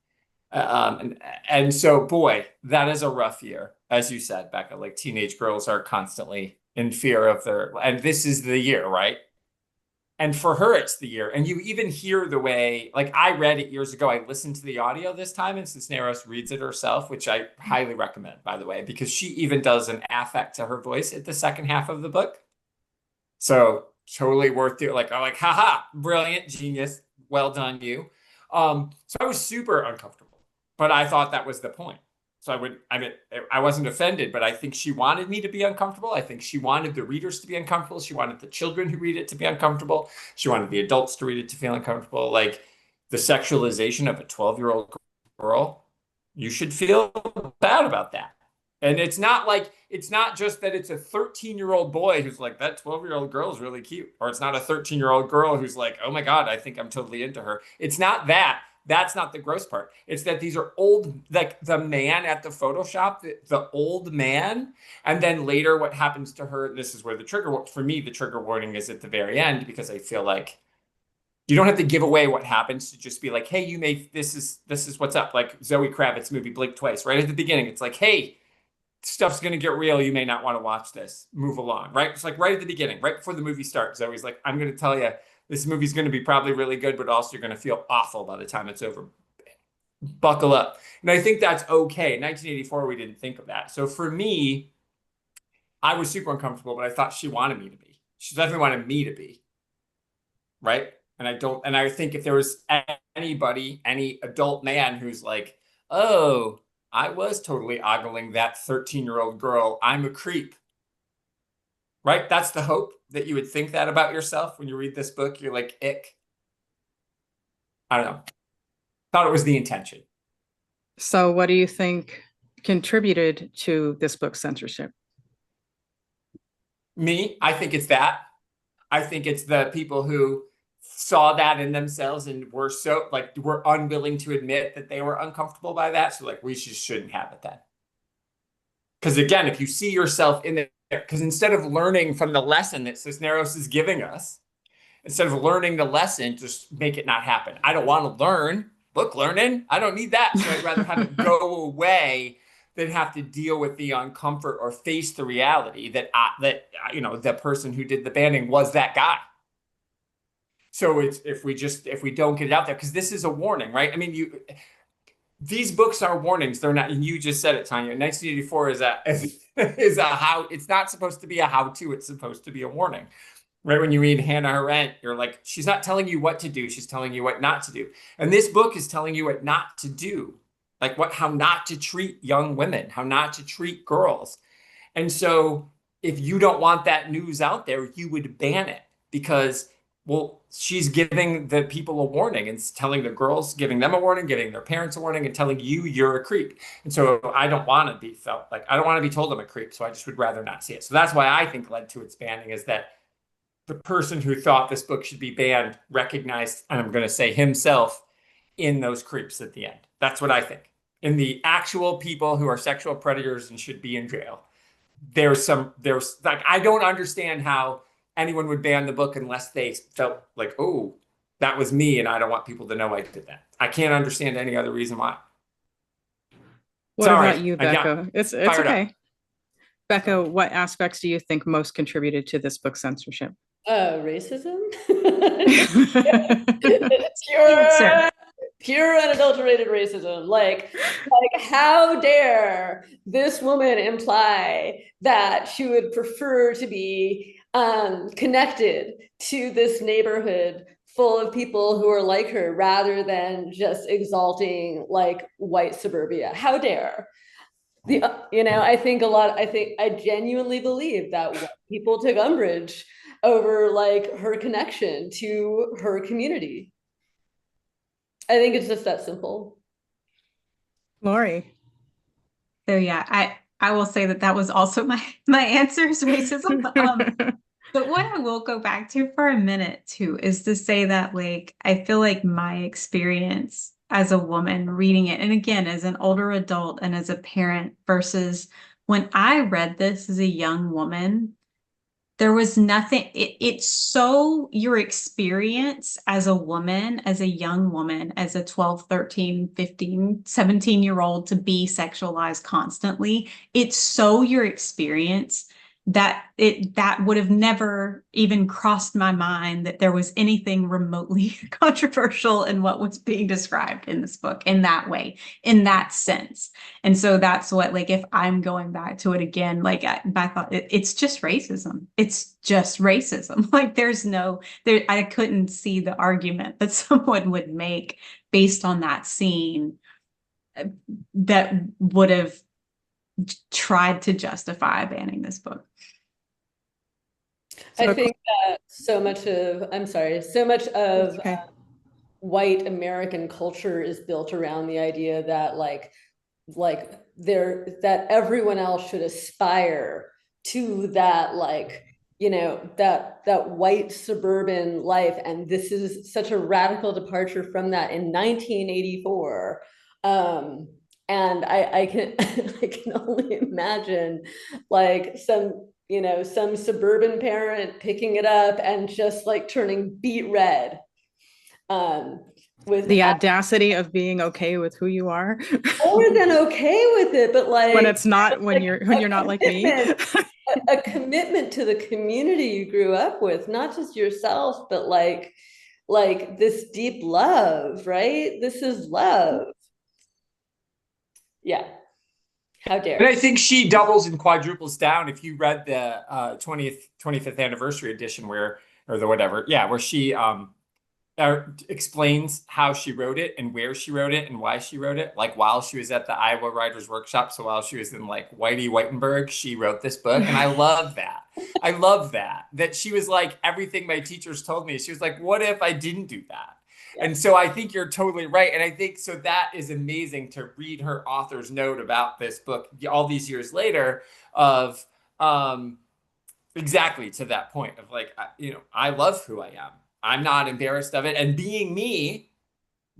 And so, boy, that is a rough year. As you said, Becca, like teenage girls are constantly in fear of and this is the year, right? And for her, it's the year. And you even hear the way, like I read it years ago. I listened to the audio this time, and Cisneros reads it herself, which I highly recommend, by the way, because she even does an affect to her voice at the second half of the book. So totally worth it. Haha, brilliant, genius, well done, you. So I was super uncomfortable, but I thought that was the point. So I wasn't offended, but I think she wanted me to be uncomfortable. I think she wanted the readers to be uncomfortable. She wanted the children who read it to be uncomfortable. She wanted the adults to read it to feel uncomfortable. Like the sexualization of a 12-year-old girl, you should feel bad about that. And it's not just that it's a 13-year-old boy who's like, that 12-year-old girl is really cute. Or it's not a 13-year-old girl who's like, oh my God, I think I'm totally into her. It's not that. That's not the gross part. It's that these are old, like the man at the Photoshop, the old man. And then later what happens to her, this is where for me, the trigger warning is at the very end, because I feel like you don't have to give away what happens to just be like, hey, this is what's up. Like Zoe Kravitz movie, Blink Twice, right at the beginning. It's like, hey, stuff's going to get real. You may not want to watch this. Move along, right? It's like right at the beginning, right before the movie starts. Zoe's like, I'm going to tell you, this movie's going to be probably really good, but also you're going to feel awful by the time it's over. Buckle up. And I think that's okay. In 1984, we didn't think of that. So for me, I was super uncomfortable, but I thought she wanted me to be. She definitely wanted me to be. Right? And I think if there was any adult man who's like, oh, I was totally ogling that 13-year-old girl, I'm a creep. Right? That's the hope, that you would think that about yourself when you read this book. You're like, ick. I don't know. Thought it was the intention. So what do you think contributed to this book's censorship? Me, I think it's that. I think it's the people who saw that in themselves and were unwilling to admit that they were uncomfortable by that. So we just shouldn't have it then. Because again, if you see yourself in there, because instead of learning from the lesson that Cisneros is giving us, instead of learning the lesson, just make it not happen. I don't want to learn book learning. I don't need that. So I'd rather have it go away than have to deal with the uncomfort or face the reality that the person who did the banning was that guy. So it's if we don't get it out there, because this is a warning, right? I mean, these books are warnings. They're not, and you just said it, Tonya. 1984 is a how, it's not supposed to be a how-to, it's supposed to be a warning. Right? When you read Hannah Arendt, you're like, she's not telling you what to do, she's telling you what not to do. And this book is telling you what not to do. Like how not to treat young women, how not to treat girls. And so if you don't want that news out there, you would ban it because, well, she's giving the people a warning and telling the girls, giving them a warning, giving their parents a warning, and telling you you're a creep. And so I don't want to be felt like, I don't want to be told I'm a creep. So I just would rather not see it. So that's why I think led to its banning, is that the person who thought this book should be banned recognized, and I'm going to say himself, in those creeps at the end. That's what I think. In the actual people who are sexual predators and should be in jail. There's like, I don't understand how anyone would ban the book unless they felt like, oh, that was me and I don't want people to know I did that. I can't understand any other reason why. What Sorry, about you, Becca? It's okay. Up. Becca, what aspects do you think most contributed to this book's censorship? Racism. Pure unadulterated racism. Like how dare this woman imply that she would prefer to be connected to this neighborhood full of people who are like her rather than just exalting like white suburbia. How dare? I genuinely believe that white people took umbrage over like her connection to her community. I think it's just that simple. Laurie. So yeah, I will say that was also my answer is racism. But what I will go back to for a minute too is to say that like I feel like my experience as a woman reading it, and again as an older adult and as a parent versus when I read this as a young woman, there was nothing, it's so your experience as a woman, as a young woman, as a 12, 13, 15, 17-year-old to be sexualized constantly. It's so your experience that that would have never even crossed my mind that there was anything remotely controversial in what was being described in this book in that way, in that sense. And so that's what, like, if I'm going back to it again, like I thought it's just racism. It's just racism. Like I couldn't see the argument that someone would make based on that scene that would have tried to justify banning this book. I think that so much of white American culture is built around the idea that that everyone else should aspire to that, like, that white suburban life. And this is such a radical departure from that in 1984. And I can I can only imagine like some suburban parent picking it up and just like turning beet red. With the audacity of being okay with who you are. More than okay with it, but like when it's not, when you're not like me. A commitment to the community you grew up with, not just yourself, but like this deep love, right? This is love. Yeah. How dare. And I think she doubles and quadruples down. If you read the 25th anniversary edition where she explains how she wrote it and where she wrote it and why she wrote it. Like while she was at the Iowa Writers Workshop. So while she was in like Whitey-Whitenberg, she wrote this book. And I love that. I love that she was like, everything my teachers told me. She was like, what if I didn't do that? And so I think you're totally right. And I think so that is amazing to read her author's note about this book all these years later of exactly to that point of like, I love who I am. I'm not embarrassed of it. And being me,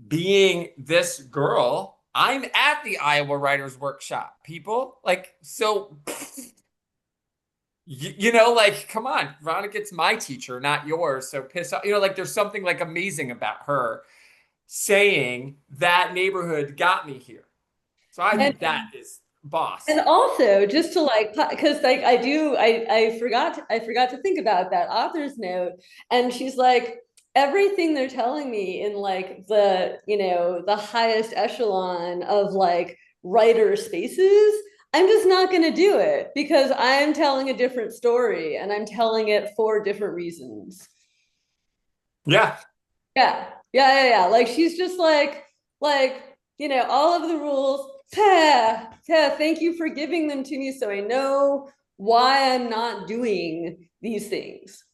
being this girl, I'm at the Iowa Writers Workshop, people. Like, so, like, come on, Veronica, it's my teacher, not yours. So piss off. Like there's something like amazing about her saying that neighborhood got me here. So I think that is boss. And also just to like, because like I forgot to think about that author's note. And she's like, everything they're telling me in like the, you know, the highest echelon of like writer spaces, I'm just not going to do it because I'm telling a different story and I'm telling it for different reasons. Yeah. Yeah. Like she's just like, you know, all of the rules. Thank you for giving them to me so I know why I'm not doing these things.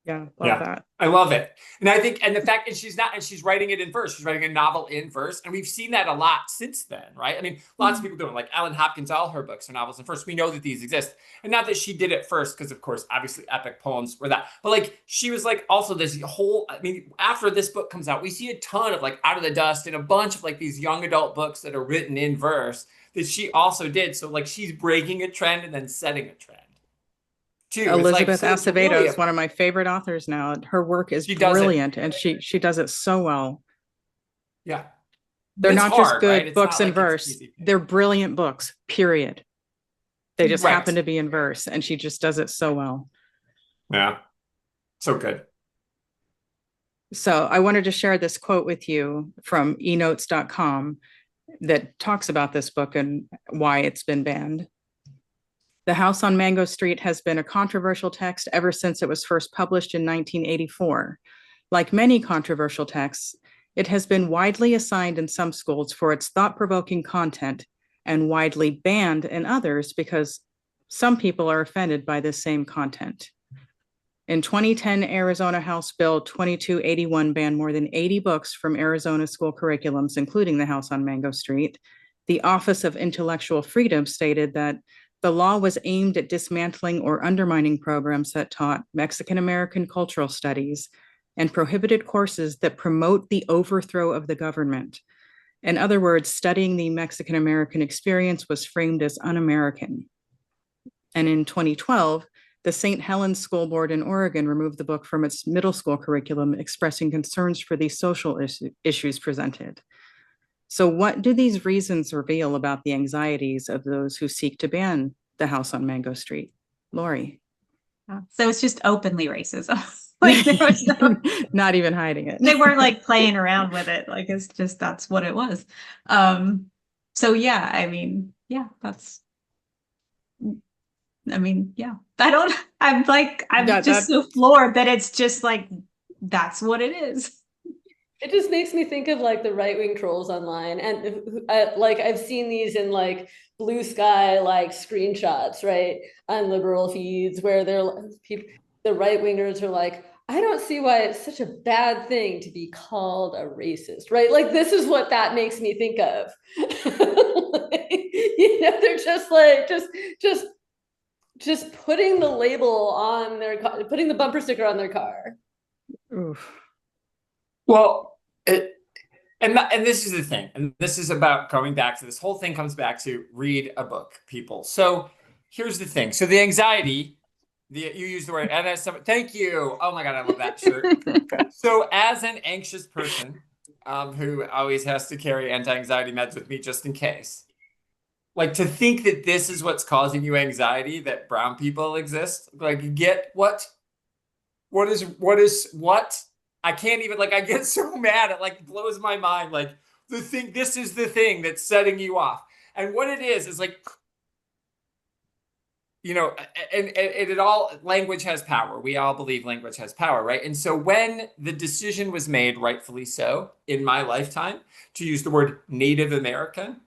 Yeah, love that. I love it. And I think, and the fact that she's writing it in verse, she's writing a novel in verse. And we've seen that a lot since then, right? I mean, lots of people do it. Like Ellen Hopkins, all her books are novels in verse. We know that these exist. And not that she did it first, because of course, obviously epic poems were that. But like, she was like also this whole, I mean, after this book comes out, we see a ton of like Out of the Dust and a bunch of like these young adult books that are written in verse that she also did. So like she's breaking a trend and then setting a trend. Elizabeth Acevedo is one of my favorite authors now. Her work is brilliant, and she does it so well. Yeah. They're not just good books in verse. They're brilliant books, period. They just happen to be in verse, and she just does it so well. Yeah. So good. So I wanted to share this quote with you from enotes.com that talks about this book and why it's been banned. The House on Mango Street has been a controversial text ever since it was first published in 1984. Like many controversial texts, it has been widely assigned in some schools for its thought-provoking content and widely banned in others because some people are offended by this same content. In 2010, Arizona House Bill 2281 banned more than 80 books from Arizona school curriculums, including The House on Mango Street. The Office of Intellectual Freedom stated that the law was aimed at dismantling or undermining programs that taught Mexican-American cultural studies and prohibited courses that promote the overthrow of the government. In other words, studying the Mexican-American experience was framed as un-American. And in 2012, the St. Helens School Board in Oregon removed the book from its middle school curriculum, expressing concerns for the social issues presented. So what do these reasons reveal about the anxieties of those who seek to ban The House on Mango Street? Laurie. So it's just openly racism. Like there was not even hiding it. They weren't like playing around with it. Like it's just, that's what it was. So yeah, I mean, yeah, I'm just so floored that it's just like, that's what it is. It just makes me think of like the right-wing trolls online, and like I've seen these in like blue sky like screenshots, right, on liberal feeds where the right-wingers are like, I don't see why it's such a bad thing to be called a racist, right? Like this is what that makes me think of. You know, they're just like just putting the label on their car, putting the bumper sticker on their car. Oof. Well, and this is the thing, and this is about going back to this whole thing comes back to read a book, people. So here's the thing. So the anxiety, you use the word, and as someone, thank you. Oh my God, I love that shirt. So as an anxious person who always has to carry anti-anxiety meds with me just in case, like to think that this is what's causing you anxiety, that brown people exist, like get what I can't even, like, I get so mad. It like blows my mind. Like this is the thing that's setting you off. And what it is like, you know, and it all, language has power. We all believe language has power, right? And so when the decision was made, rightfully so, in my lifetime, to use the word Native American,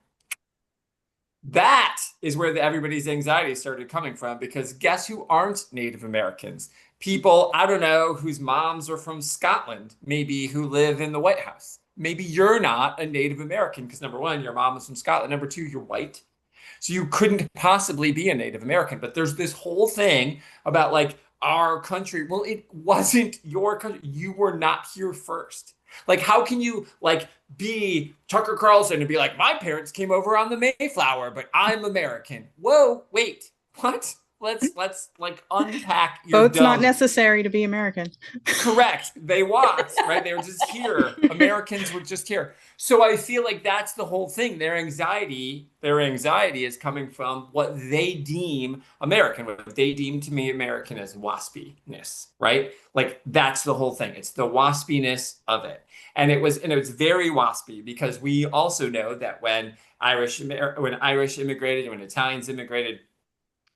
that is where everybody's anxiety started coming from, because guess who aren't Native Americans? People, I don't know, whose moms are from Scotland, maybe, who live in the White House. Maybe you're not a Native American because number one, your mom is from Scotland. Number two, you're white. So you couldn't possibly be a Native American. But there's this whole thing about like our country. Well, it wasn't your country. You were not here first. Like, how can you like be Tucker Carlson and be like, my parents came over on the Mayflower, but I'm American? Whoa, wait, what? let's like unpack your Vote's not dumb. necessary to be American. Correct. They walked, right? They were just here. Americans were just here. So I feel like that's the whole thing. Their anxiety is coming from what they deem American. What they deem to me American as waspiness, right? Like that's the whole thing. It's the waspiness of it. And it was very waspy because we also know that when Irish immigrated, when Italians immigrated,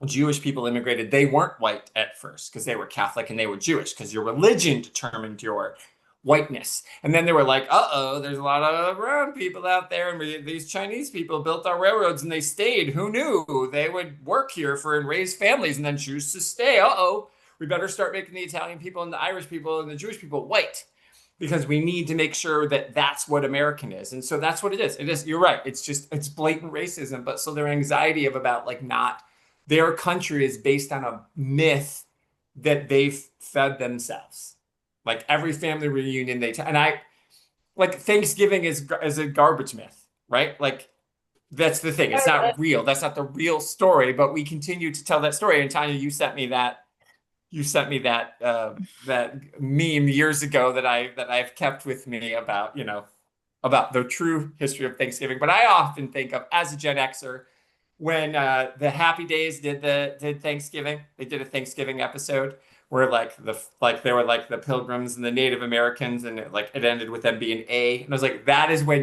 Jewish people immigrated, they weren't white at first because they were Catholic and they were Jewish because your religion determined your whiteness. And then they were like, uh-oh, there's a lot of brown people out there, and these Chinese people built our railroads and they stayed. Who knew they would work here and raise families and then choose to stay? Uh-oh, we better start making the Italian people and the Irish people and the Jewish people white because we need to make sure that that's what American is. And so that's what it is. It is, you're right. It's blatant racism. But so their anxiety about like not, their country is based on a myth that they've fed themselves. Like every family reunion and I like Thanksgiving is a garbage myth, right? Like that's the thing. It's not real. That's not the real story, but we continue to tell that story. And Tonya, you sent me that that meme years ago that I've kept with me about, about the true history of Thanksgiving. But I often think of, as a Gen Xer, when the Happy Days did Thanksgiving, they did a Thanksgiving episode where they were like the Pilgrims and the Native Americans, and it ended with them being A. And I was like, that is when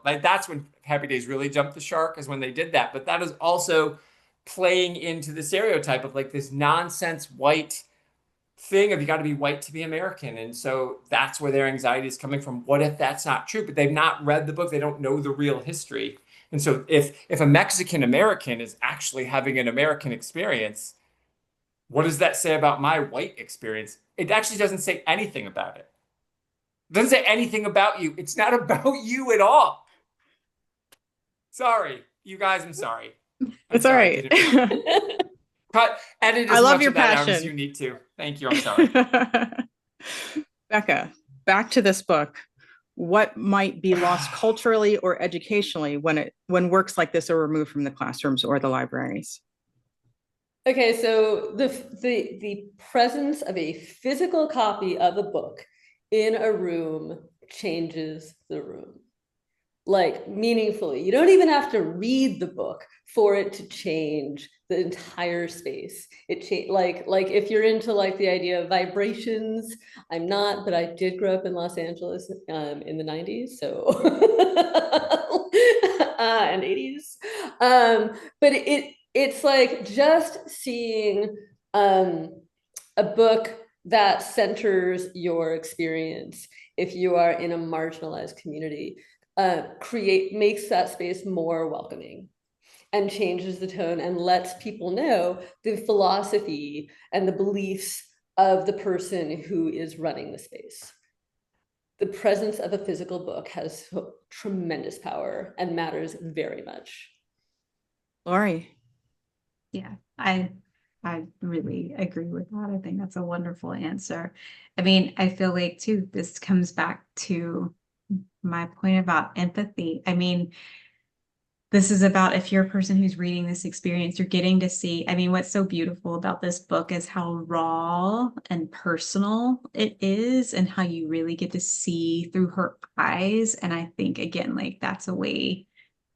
that's when Happy Days really jumped the shark, is when they did that. But that is also playing into the stereotype of like this nonsense white thing of you got to be white to be American. And so that's where their anxiety is coming from. What if that's not true? But they've not read the book. They don't know the real history. And so if a Mexican American is actually having an American experience, what does that say about my white experience? It actually doesn't say anything about it. It doesn't say anything about you. It's not about you at all. Sorry, you guys, I'm sorry. It's all right. Edit I as love much your of that out as passion. you need to. Thank you, I'm sorry. Becka, back to this book. What might be lost culturally or educationally when works like this are removed from the classrooms or the libraries? Okay, so the presence of a physical copy of a book in a room changes the room, like meaningfully. You don't even have to read the book for it to change the entire space. Like if you're into like the idea of vibrations, I'm not, but I did grow up in Los Angeles in the 90s, so and 80s. But it's like just seeing a book that centers your experience if you are in a marginalized community, makes that space more welcoming and changes the tone and lets people know the philosophy and the beliefs of the person who is running the space. The presence of a physical book has tremendous power and matters very much. Laurie. Yeah, I really agree with that. I think that's a wonderful answer. I mean, I feel like too, this comes back to my point about empathy. I mean, this is about, if you're a person who's reading this experience, you're getting to see, I mean, what's so beautiful about this book is how raw and personal it is and how you really get to see through her eyes. And I think, again, like that's a way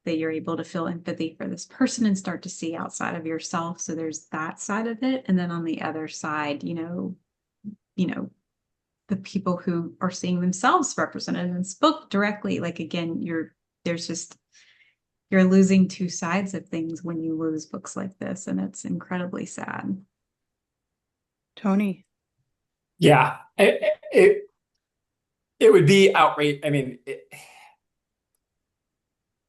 that you're able to feel empathy for this person and start to see outside of yourself. So there's that side of it. And then on the other side, the people who are seeing themselves represented in this book directly, like, again, you're losing two sides of things when you lose books like this. And it's incredibly sad. Tony. Yeah, it would be outrage. I mean,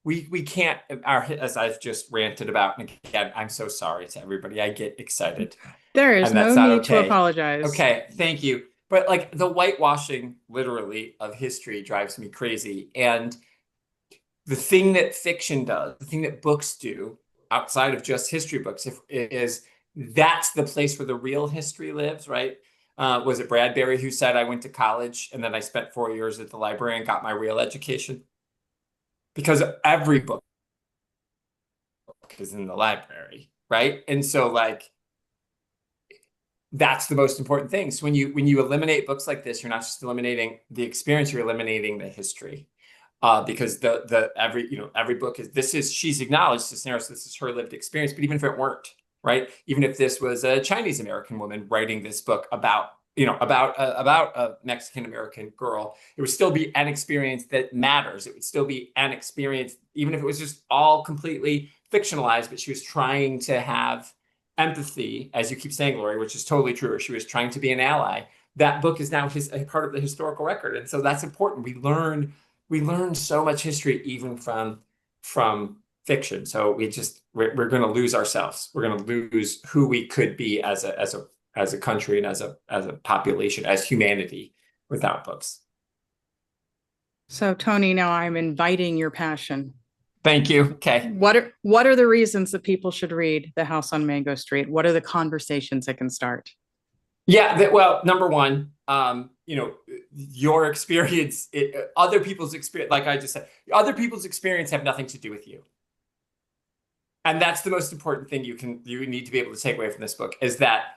we can't, as I've just ranted about, and again, I'm so sorry to everybody. I get excited. There is no need to apologize. Okay, thank you. But like the whitewashing, literally, of history drives me crazy. And the thing that fiction does, the thing that books do, outside of just history books, is that's the place where the real history lives, right? Was it Bradbury who said, I went to college and then I spent 4 years at the library and got my real education? Because every book is in the library, right? And so like that's the most important thing. So when you eliminate books like this, you're not just eliminating the experience, you're eliminating the history. Because every book she's acknowledged, Cisneros, this is her lived experience, but even if it weren't, right? Even if this was a Chinese American woman writing this book about a Mexican American girl, it would still be an experience that matters. It would still be an experience, even if it was just all completely fictionalized, but she was trying to have empathy, as you keep saying, Laurie, which is totally true, or she was trying to be an ally. That book is now a part of the historical record. And so that's important. We learn so much history even from fiction. So we're going to lose ourselves. We're going to lose who we could be as a country and as a population, as humanity without books. So Tony, now I'm inviting your passion. Thank you. Okay. What are the reasons that people should read The House on Mango Street? What are the conversations that can start? Yeah, well, number one, your experience, other people's experience, like I just said, other people's experience have nothing to do with you. And that's the most important thing you need to be able to take away from this book, is that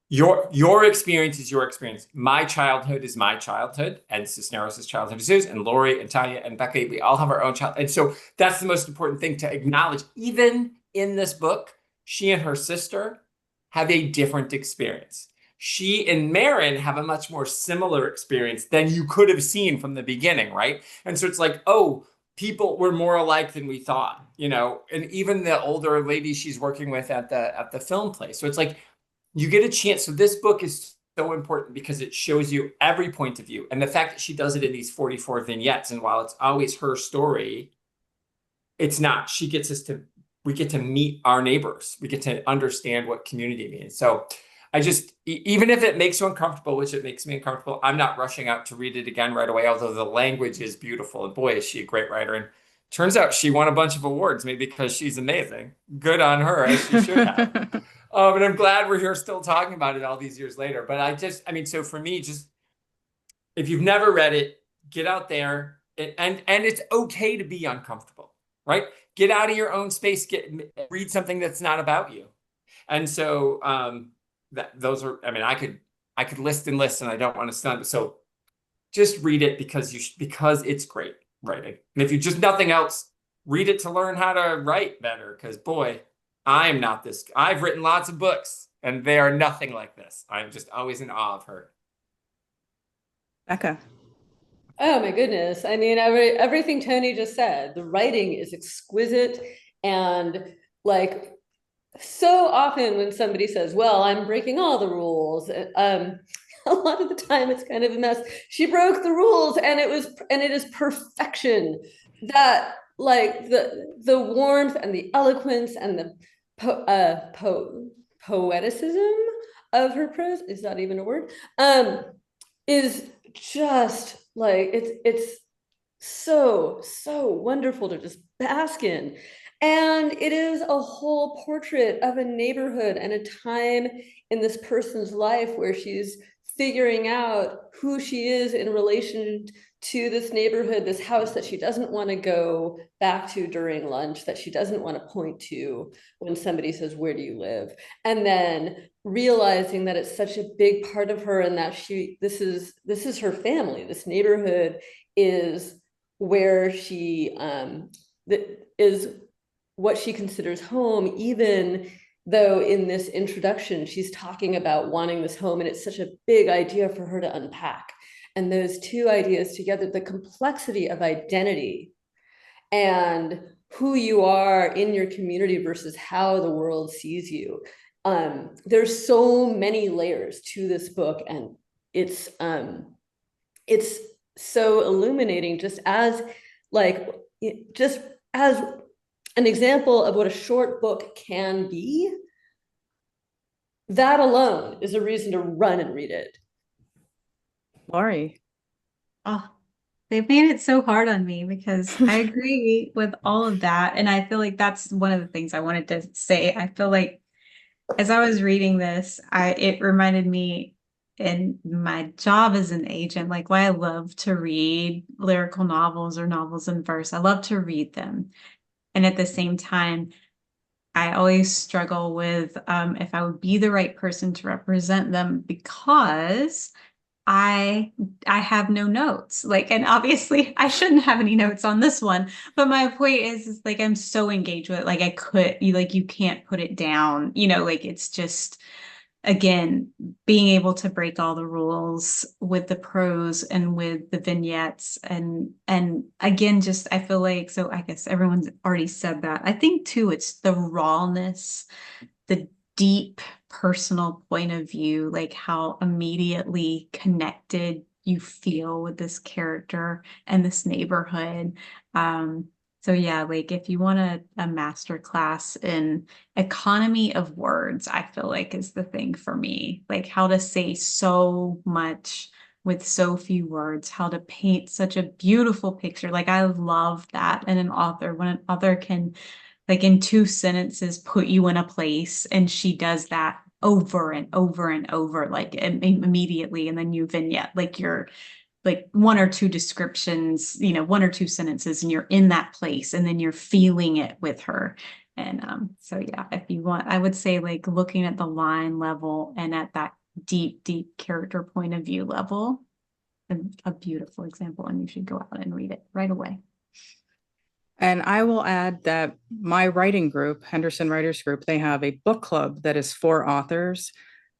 your experience is your experience. My childhood is my childhood, and Cisneros' childhood is his, and Laurie and Tonya and Becka, we all have our own child. And so that's the most important thing to acknowledge. Even in this book, she and her sister have a different experience. She and Marin have a much more similar experience than you could have seen from the beginning, right? And so it's like, oh, people were more alike than we thought, and even the older lady she's working with at the film place. So it's like, you get a chance. So this book is so important because it shows you every point of view. And the fact that she does it in these 44 vignettes, and while it's always her story, it's not. We get to meet our neighbors. We get to understand what community means. So even if it makes you uncomfortable, which it makes me uncomfortable, I'm not rushing out to read it again right away, although the language is beautiful. And boy, is she a great writer. And turns out she won a bunch of awards, maybe because she's amazing. Good on her, as she should have. And I'm glad we're here still talking about it all these years later. But so for me, just if you've never read it, get out there, and it's okay to be uncomfortable, right? Get out of your own space, read something that's not about you. And so those are, I could list and list, and I don't want to stun, so just read it because it's great writing. And if you just nothing else, read it to learn how to write better, because boy, I'm not this. I've written lots of books, and they are nothing like this. I'm just always in awe of her. Becca. Oh my goodness. Everything Tony just said, the writing is exquisite. And like, so often when somebody says, well, I'm breaking all the rules, a lot of the time it's kind of a mess. She broke the rules, and it is perfection. That, like, the warmth and the eloquence and the poeticism of her prose, is that even a word? Is just like, it's so wonderful to just bask in. And it is a whole portrait of a neighborhood and a time in this person's life where she's figuring out who she is in relation to this neighborhood, this house that she doesn't want to go back to during lunch, that she doesn't want to point to when somebody says, where do you live? And then realizing that it's such a big part of her, and that this is her family. This neighborhood is where she is what she considers home, even though in this introduction, she's talking about wanting this home, and it's such a big idea for her to unpack. And those two ideas together, the complexity of identity and who you are in your community versus how the world sees you. There's so many layers to this book, and it's so illuminating, just as an example of what a short book can be. That alone is a reason to run and read it. Laurie. Oh, they've made it so hard on me, because I agree with all of that. And I feel like that's one of the things I wanted to say. I feel like as I was reading this, it reminded me in my job as an agent, like why I love to read lyrical novels or novels in verse. I love to read them. And at the same time, I always struggle with if I would be the right person to represent them, because I have no notes. Like, and obviously I shouldn't have any notes on this one, but my point is like I'm so engaged with it. Like you can't put it down, like it's just, again, being able to break all the rules with the prose and with the vignettes, and again, just I feel like, so I guess everyone's already said that. I think too it's the rawness, the deep personal point of view, like how immediately connected you feel with this character and this neighborhood. So yeah, like if you want a master class in economy of words, I feel like is the thing for me. Like how to say so much with so few words, how to paint such a beautiful picture. Like I love that in an author, when an author can, like in 2 sentences, put you in a place, and she does that over and over and over, like immediately, and then you vignette, like you're like 1 or 2 descriptions, 1 or 2 sentences, and you're in that place, and then you're feeling it with her. And so yeah, if you want, I would say like looking at the line level and at that deep, deep character point of view level, a beautiful example, and you should go out and read it right away. And I will add that my writing group, Henderson Writers Group, they have a book club that is for authors,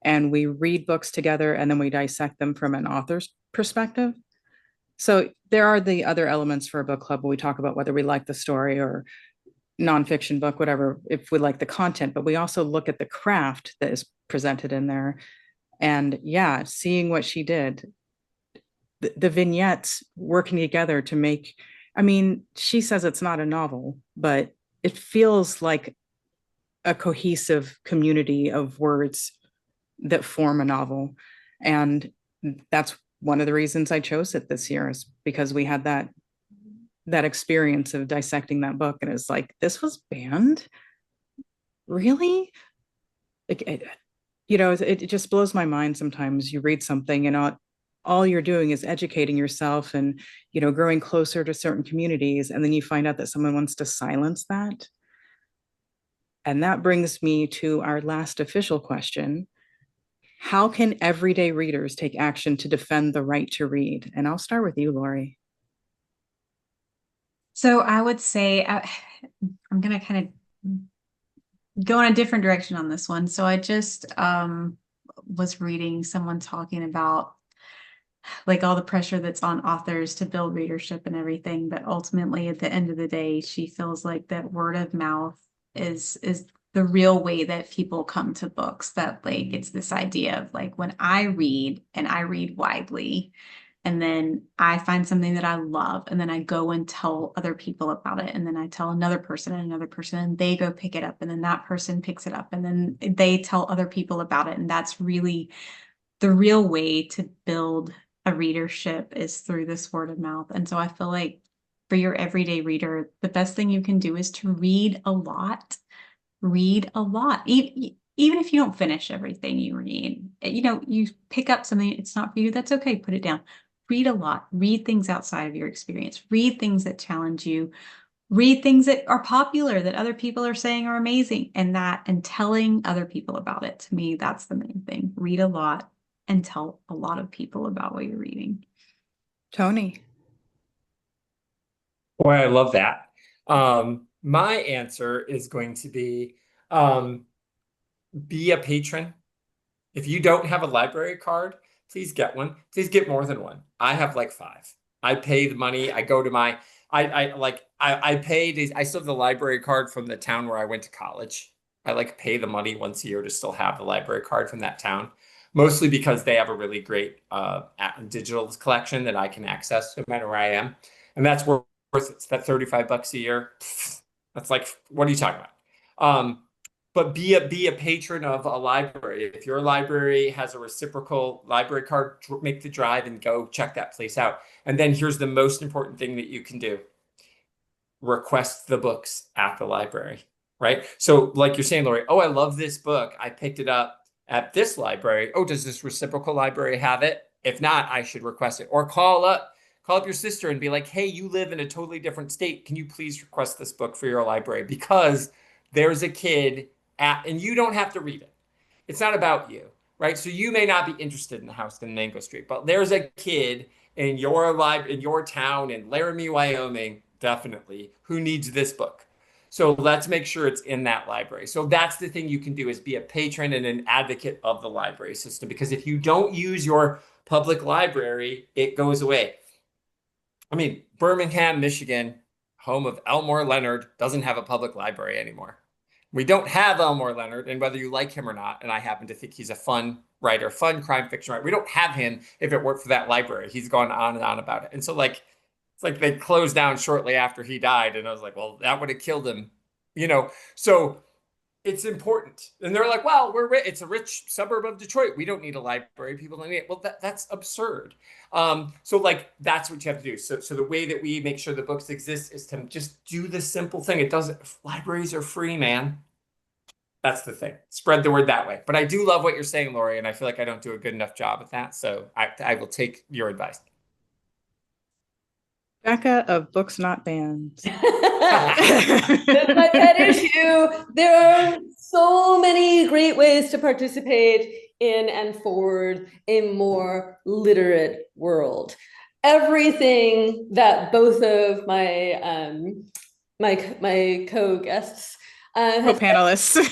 and we read books together and then we dissect them from an author's perspective. So there are the other elements for a book club, where we talk about whether we like the story or nonfiction book, whatever, if we like the content, but we also look at the craft that is presented in there. And yeah, seeing what she did, the vignettes working together to make, I mean, she says it's not a novel, but it feels like a cohesive community of words that form a novel. And that's one of the reasons I chose it this year, is because we had that experience of dissecting that book, and it's like, this was banned? Really? Like, it just blows my mind sometimes. You read something and all you're doing is educating yourself and growing closer to certain communities, and then you find out that someone wants to silence that. And that brings me to our last official question: how can everyday readers take action to defend the right to read? And I'll start with you, Laurie. So I would say I'm going to kind of go in a different direction on this one. So I just was reading someone talking about like all the pressure that's on authors to build readership and everything, but ultimately at the end of the day, she feels like that word of mouth is the real way that people come to books. That like it's this idea of like, when I read, and I read widely, and then I find something that I love, and then I go and tell other people about it, and then I tell another person and another person, and they go pick it up, and then that person picks it up, and then they tell other people about it. And that's really the real way to build a readership, is through this word of mouth. And so I feel like for your everyday reader, the best thing you can do is to read a lot. Read a lot. Even if you don't finish everything you read, you pick up something, it's not for you, that's okay, put it down. Read a lot. Read things outside of your experience. Read things that challenge you. Read things that are popular, that other people are saying are amazing, and telling other people about it. To me, that's the main thing. Read a lot and tell a lot of people about what you're reading. Tony. Boy, I love that. My answer is going to be a patron. If you don't have a library card, please get one. Please get more than one. I have like 5. I pay the money. I go to my, I paid, I still have the library card from the town where I went to college. I like pay the money once a year to still have the library card from that town, mostly because they have a really great digital collection that I can access no matter where I am. And that's worth it. It's that $35 a year. That's like, what are you talking about? But be a patron of a library. If your library has a reciprocal library card, make the drive and go check that place out. And then here's the most important thing that you can do: request the books at the library, right? So like you're saying, Laurie, oh, I love this book. I picked it up at this library. Oh, does this reciprocal library have it? If not, I should request it. Or call up your sister and be like, hey, you live in a totally different state. Can you please request this book for your library? Because there's a kid and you don't have to read it. It's not about you, right? So you may not be interested in the house in Mango Street, but there's a kid in your town in Laramie, Wyoming, definitely, who needs this book. So let's make sure it's in that library. So that's the thing you can do, is be a patron and an advocate of the library system, because if you don't use your public library, it goes away. I mean, Birmingham, Michigan, home of Elmore Leonard, doesn't have a public library anymore. We don't have Elmore Leonard, and whether you like him or not, and I happen to think he's a fun writer, fun crime fiction writer, we don't have him if it weren't for that library. He's gone on and on about it. And so it's like they closed down shortly after he died, and I was like, well, that would have killed him, So it's important. And they're like, well, it's a rich suburb of Detroit. We don't need a library. People don't need it. Well, that's absurd. So that's what you have to do. So the way that we make sure the books exist is to just do the simple thing. Libraries are free, man. That's the thing. Spread the word that way. But I do love what you're saying, Laurie, and I feel like I don't do a good enough job at that. So I will take your advice. Becka of Books Not Bands. That's my pet issue. There are so many great ways to participate in and forward a more literate world. Everything that both of my my co-guests co-panelists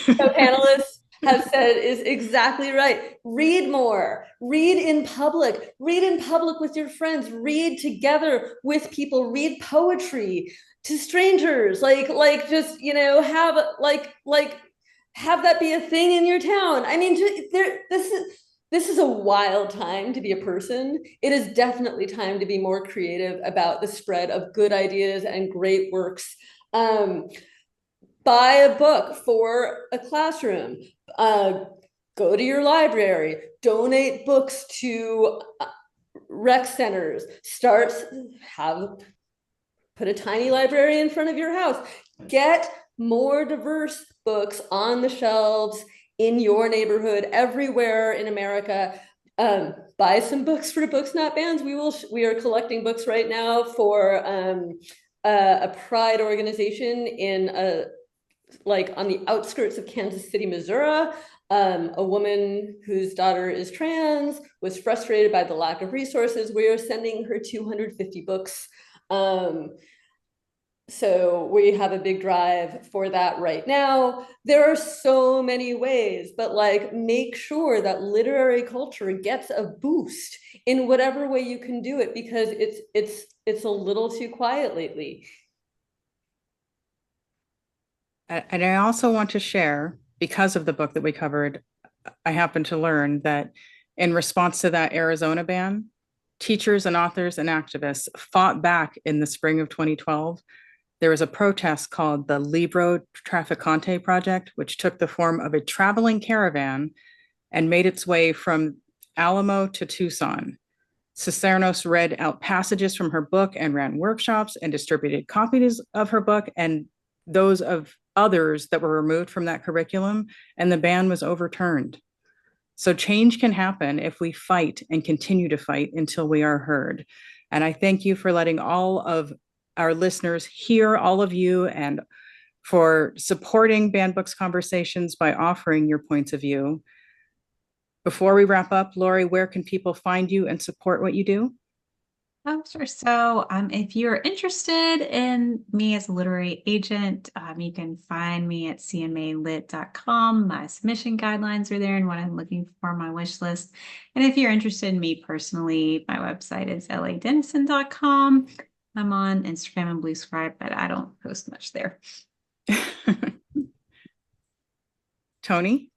have said is exactly right. Read more. Read in public. Read in public with your friends. Read together with people. Read poetry to strangers. Just have that be a thing in your town. I mean, this is a wild time to be a person. It is definitely time to be more creative about the spread of good ideas and great works. Buy a book for a classroom. Go to your library. Donate books to rec centers. Put a tiny library in front of your house. Get more diverse books on the shelves in your neighborhood, everywhere in America. Buy some books for Books Not Bands. We are collecting books right now for a pride organization on the outskirts of Kansas City, Missouri. A woman whose daughter is trans was frustrated by the lack of resources. We are sending her 250 books. So we have a big drive for that right now. There are so many ways, but make sure that literary culture gets a boost in whatever way you can do it, because it's a little too quiet lately. And I also want to share, because of the book that we covered, I happened to learn that in response to that Arizona ban, teachers and authors and activists fought back in the spring of 2012. There was a protest called the Libro Trafficante Project, which took the form of a traveling caravan and made its way from Alamo to Tucson. Cisneros read out passages from her book and ran workshops and distributed copies of her book and those of others that were removed from that curriculum, and the ban was overturned. So change can happen if we fight and continue to fight until we are heard. And I thank you for letting all of our listeners hear all of you, and for supporting Banned Books Conversations by offering your points of view. Before we wrap up, Laurie, where can people find you and support what you do? Oh, sure. So if you're interested in me as a literary agent, you can find me at cmalit.com. My submission guidelines are there and what I'm looking for, my wish list. And if you're interested in me personally, my website is ladennison.com. I'm on Instagram and Blue Scribe, but I don't post much there. Tony?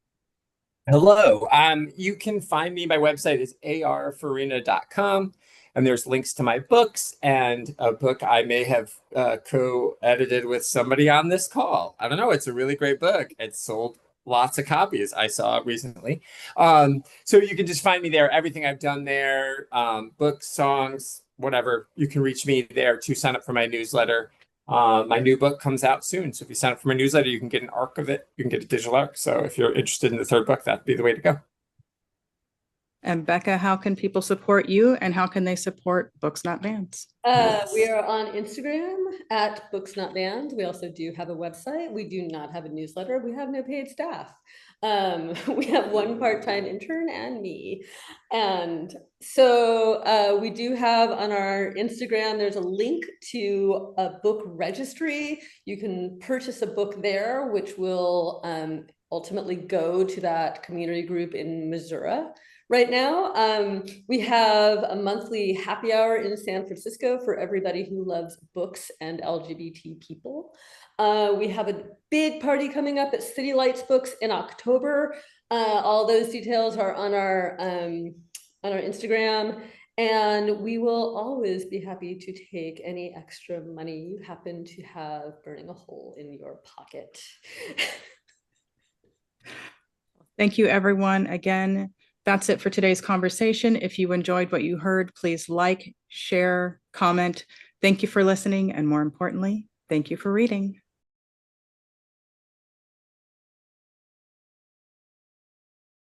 Hello. You can find me. My website is arfarina.com. And there's links to my books and a book I may have co-edited with somebody on this call. I don't know. It's a really great book. It's sold lots of copies, I saw recently. So you can just find me there. Everything I've done there, books, songs, whatever. You can reach me there to sign up for my newsletter. My new book comes out soon. So if you sign up for my newsletter, you can get an arc of it. You can get a digital arc. So if you're interested in the third book, that'd be the way to go. And Becka, how can people support you and how can they support Books Not Bands? We are on Instagram at Books Not Banned. We also do have a website. We do not have a newsletter. We have no paid staff. We have one part-time intern and me. And so we do have on our Instagram, there's a link to a book registry. You can purchase a book there, which will ultimately go to that community group in Missouri. Right now, we have a monthly happy hour in San Francisco for everybody who loves books and LGBT people. We have a big party coming up at City Lights Books in October. All those details are on our Instagram. And we will always be happy to take any extra money you happen to have burning a hole in your pocket. Thank you, everyone. Again, that's it for today's conversation. If you enjoyed what you heard, please like, share, comment. Thank you for listening. And more importantly, thank you for reading.